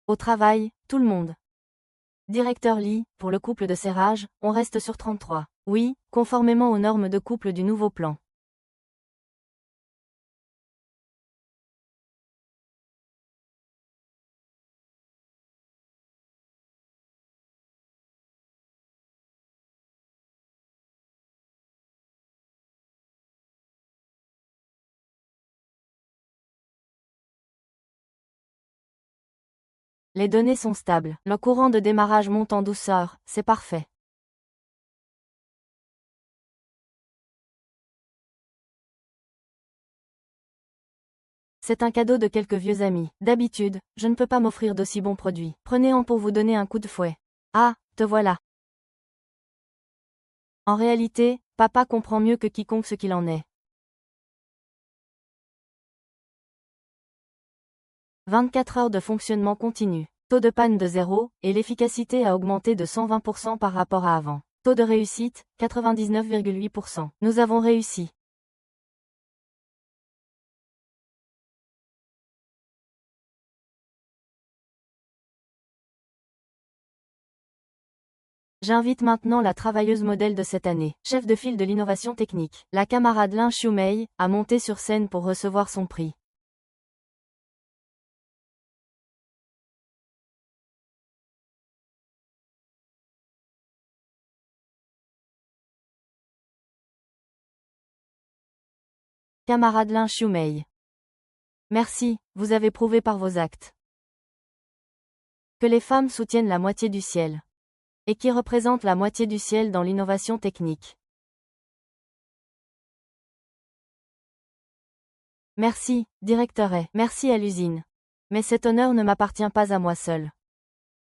Au travail, tout le monde. Directeur Li, pour le couple de serrage, on reste sur 33. Oui, conformément aux normes de couple du nouveau plan. Les données sont stables. Le courant de démarrage monte en douceur, c'est parfait. C'est un cadeau de quelques vieux amis. D'habitude, je ne peux pas m'offrir d'aussi bons produits. Prenez-en pour vous donner un coup de fouet. Ah, te voilà. En réalité, papa comprend mieux que quiconque ce qu'il en est. 24 heures de fonctionnement continu. Taux de panne de 0, et l'efficacité a augmenté de 120% par rapport à avant. Taux de réussite, 99,8%. Nous avons réussi. J'invite maintenant la travailleuse modèle de cette année, chef de file de l'innovation technique, la camarade Lin Xiaomei, à monter sur scène pour recevoir son prix. Camarade Lin Xiaomei. Merci, vous avez prouvé par vos actes que les femmes soutiennent la moitié du ciel. Et qui représentent la moitié du ciel dans l'innovation technique. Merci, directeur et merci à l'usine. Mais cet honneur ne m'appartient pas à moi seul.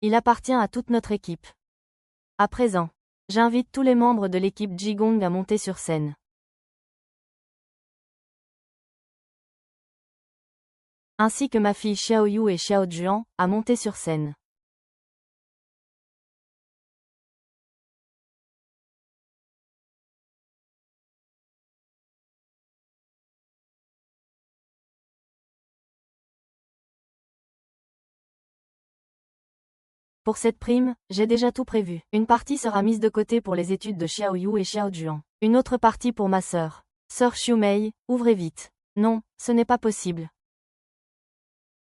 Il appartient à toute notre équipe. À présent, j'invite tous les membres de l'équipe Jigong à monter sur scène. Ainsi que ma fille Xiaoyu et Xiaojuan, à monter sur scène. Pour cette prime, j'ai déjà tout prévu. Une partie sera mise de côté pour les études de Xiaoyu et Xiaojuan. Une autre partie pour ma sœur. Sœur Xiumei, ouvrez vite. Non, ce n'est pas possible.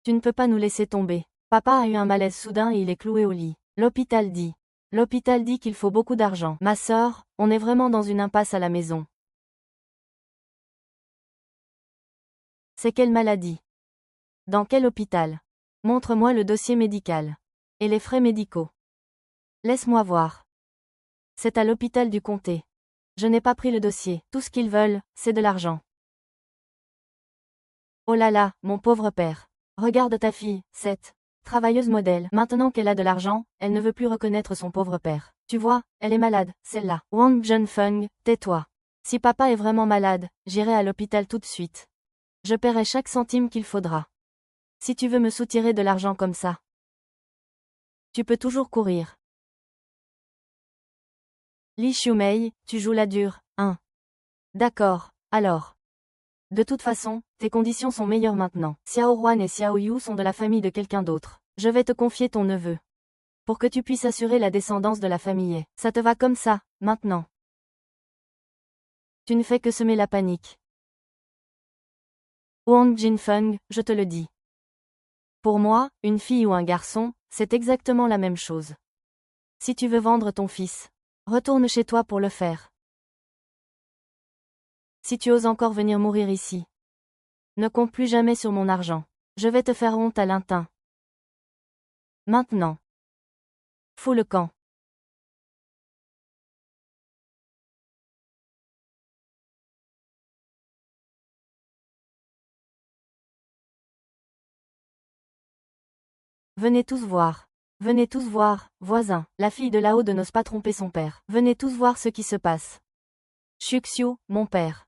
Tu ne peux pas nous laisser tomber. Papa a eu un malaise soudain et il est cloué au lit. L'hôpital dit. L'hôpital dit qu'il faut beaucoup d'argent. Ma sœur, on est vraiment dans une impasse à la maison. C'est quelle maladie? Dans quel hôpital? Montre-moi le dossier médical. Et les frais médicaux. Laisse-moi voir. C'est à l'hôpital du comté. Je n'ai pas pris le dossier. Tout ce qu'ils veulent, c'est de l'argent. Oh là là, mon pauvre père. Regarde ta fille, cette travailleuse modèle. Maintenant qu'elle a de l'argent, elle ne veut plus reconnaître son pauvre père. Tu vois, elle est malade, celle-là. Wang Junfeng, tais-toi. Si papa est vraiment malade, j'irai à l'hôpital tout de suite. Je paierai chaque centime qu'il faudra. Si tu veux me soutirer de l'argent comme ça, tu peux toujours courir. Li Xiumei, tu joues la dure, hein? D'accord, alors. De toute façon, tes conditions sont meilleures maintenant. Xiao Ruan et Xiao Yu sont de la famille de quelqu'un d'autre. Je vais te confier ton neveu. Pour que tu puisses assurer la descendance de la famille. Ça te va comme ça, maintenant. Tu ne fais que semer la panique. Wang Jinfeng, je te le dis. Pour moi, une fille ou un garçon, c'est exactement la même chose. Si tu veux vendre ton fils, retourne chez toi pour le faire. Si tu oses encore venir mourir ici, ne compte plus jamais sur mon argent. Je vais te faire honte à l'intin. Maintenant. Fous le camp. Venez tous voir. Venez tous voir, voisin. La fille de là-haut n'ose pas tromper son père. Venez tous voir ce qui se passe. Xuxiu, mon père.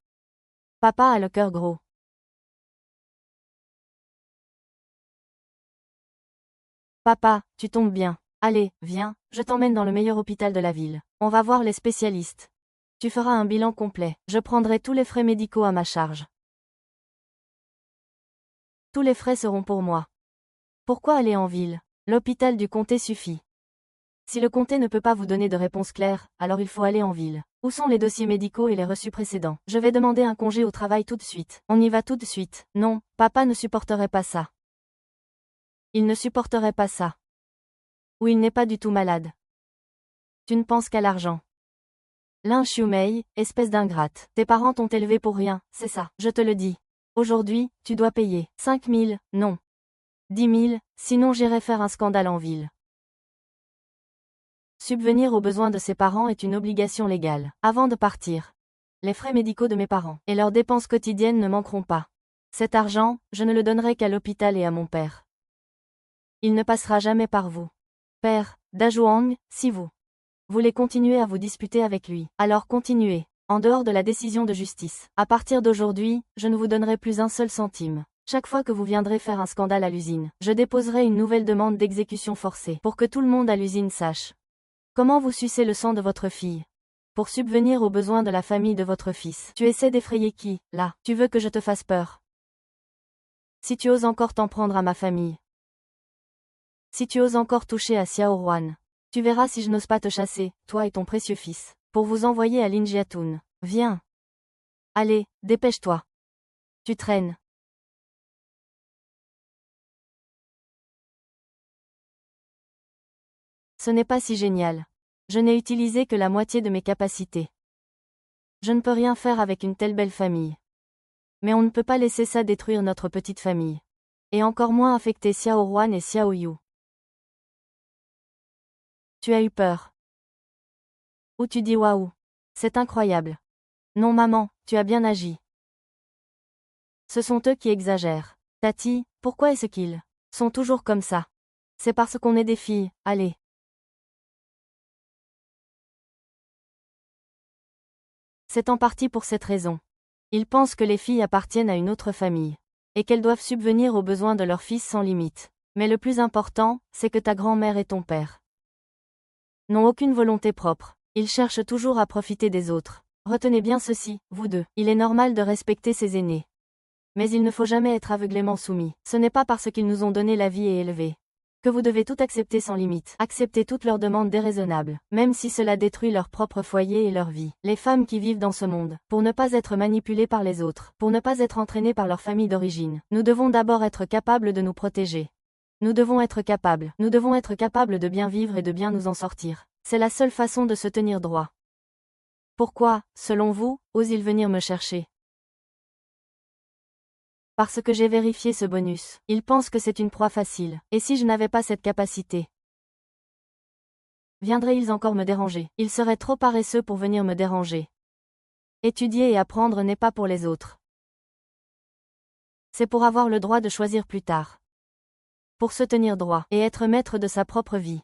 Papa a le cœur gros. Papa, tu tombes bien. Allez, viens, je t'emmène dans le meilleur hôpital de la ville. On va voir les spécialistes. Tu feras un bilan complet. Je prendrai tous les frais médicaux à ma charge. Tous les frais seront pour moi. Pourquoi aller en ville? L'hôpital du comté suffit. Si le comté ne peut pas vous donner de réponse claire, alors il faut aller en ville. Où sont les dossiers médicaux et les reçus précédents? Je vais demander un congé au travail tout de suite. On y va tout de suite. Non, papa ne supporterait pas ça. Il ne supporterait pas ça. Ou il n'est pas du tout malade. Tu ne penses qu'à l'argent. Lin Xiumei, espèce d'ingrate. Tes parents t'ont élevé pour rien, c'est ça. Je te le dis. Aujourd'hui, tu dois payer. 5 000, non. 10 000, sinon j'irai faire un scandale en ville. Subvenir aux besoins de ses parents est une obligation légale. Avant de partir, les frais médicaux de mes parents et leurs dépenses quotidiennes ne manqueront pas. Cet argent, je ne le donnerai qu'à l'hôpital et à mon père. Il ne passera jamais par vous. Père, Dajuang, si vous voulez continuer à vous disputer avec lui, alors continuez, en dehors de la décision de justice. À partir d'aujourd'hui, je ne vous donnerai plus un seul centime. Chaque fois que vous viendrez faire un scandale à l'usine, je déposerai une nouvelle demande d'exécution forcée pour que tout le monde à l'usine sache comment vous sucez le sang de votre fille. Pour subvenir aux besoins de la famille de votre fils. Tu essaies d'effrayer qui, là? Tu veux que je te fasse peur? Si tu oses encore t'en prendre à ma famille. Si tu oses encore toucher à Xiao Ruan. Tu verras si je n'ose pas te chasser, toi et ton précieux fils, pour vous envoyer à Linjiatun. Viens. Allez, dépêche-toi. Tu traînes. Ce n'est pas si génial. Je n'ai utilisé que la moitié de mes capacités. Je ne peux rien faire avec une telle belle famille. Mais on ne peut pas laisser ça détruire notre petite famille. Et encore moins affecter Xiao Ruan et Xiao Yu. Tu as eu peur. Ou tu dis waouh. C'est incroyable. Non maman, tu as bien agi. Ce sont eux qui exagèrent. Tati, pourquoi est-ce qu'ils sont toujours comme ça? C'est parce qu'on est des filles, allez. C'est en partie pour cette raison. Ils pensent que les filles appartiennent à une autre famille. Et qu'elles doivent subvenir aux besoins de leurs fils sans limite. Mais le plus important, c'est que ta grand-mère et ton père n'ont aucune volonté propre. Ils cherchent toujours à profiter des autres. Retenez bien ceci, vous deux. Il est normal de respecter ses aînés. Mais il ne faut jamais être aveuglément soumis. Ce n'est pas parce qu'ils nous ont donné la vie et élevé que vous devez tout accepter sans limite. Accepter toutes leurs demandes déraisonnables, même si cela détruit leur propre foyer et leur vie. Les femmes qui vivent dans ce monde, pour ne pas être manipulées par les autres, pour ne pas être entraînées par leur famille d'origine, nous devons d'abord être capables de nous protéger. Nous devons être capables de bien vivre et de bien nous en sortir. C'est la seule façon de se tenir droit. Pourquoi, selon vous, osent-ils venir me chercher? Parce que j'ai vérifié ce bonus. Ils pensent que c'est une proie facile. Et si je n'avais pas cette capacité? Viendraient-ils encore me déranger? Ils seraient trop paresseux pour venir me déranger. Étudier et apprendre n'est pas pour les autres. C'est pour avoir le droit de choisir plus tard. Pour se tenir droit et être maître de sa propre vie.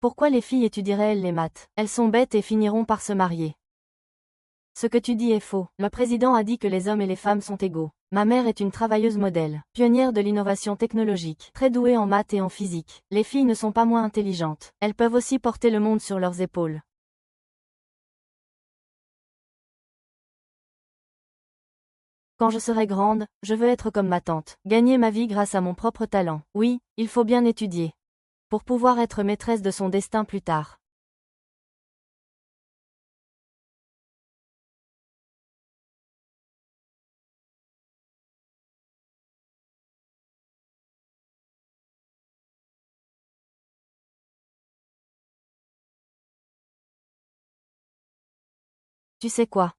Pourquoi les filles étudieraient-elles les maths? Elles sont bêtes et finiront par se marier. Ce que tu dis est faux. Le président a dit que les hommes et les femmes sont égaux. Ma mère est une travailleuse modèle, pionnière de l'innovation technologique, très douée en maths et en physique. Les filles ne sont pas moins intelligentes. Elles peuvent aussi porter le monde sur leurs épaules. Quand je serai grande, je veux être comme ma tante, gagner ma vie grâce à mon propre talent. Oui, il faut bien étudier. Pour pouvoir être maîtresse de son destin plus tard. Tu sais quoi?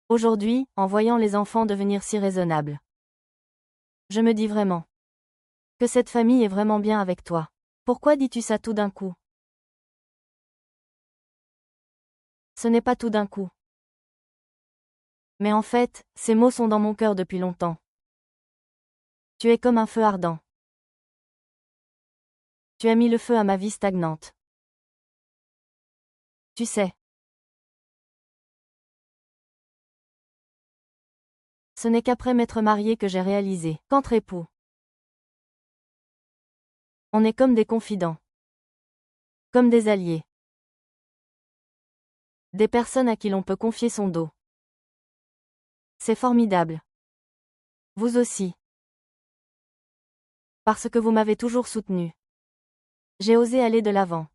Aujourd'hui, en voyant les enfants devenir si raisonnables, je me dis vraiment que cette famille est vraiment bien avec toi. Pourquoi dis-tu ça tout d'un coup? Ce n'est pas tout d'un coup. Mais en fait, ces mots sont dans mon cœur depuis longtemps. Tu es comme un feu ardent. Tu as mis le feu à ma vie stagnante. Tu sais. Ce n'est qu'après m'être mariée que j'ai réalisé qu'entre époux, on est comme des confidents. Comme des alliés. Des personnes à qui l'on peut confier son dos. C'est formidable. Vous aussi. Parce que vous m'avez toujours soutenu. J'ai osé aller de l'avant.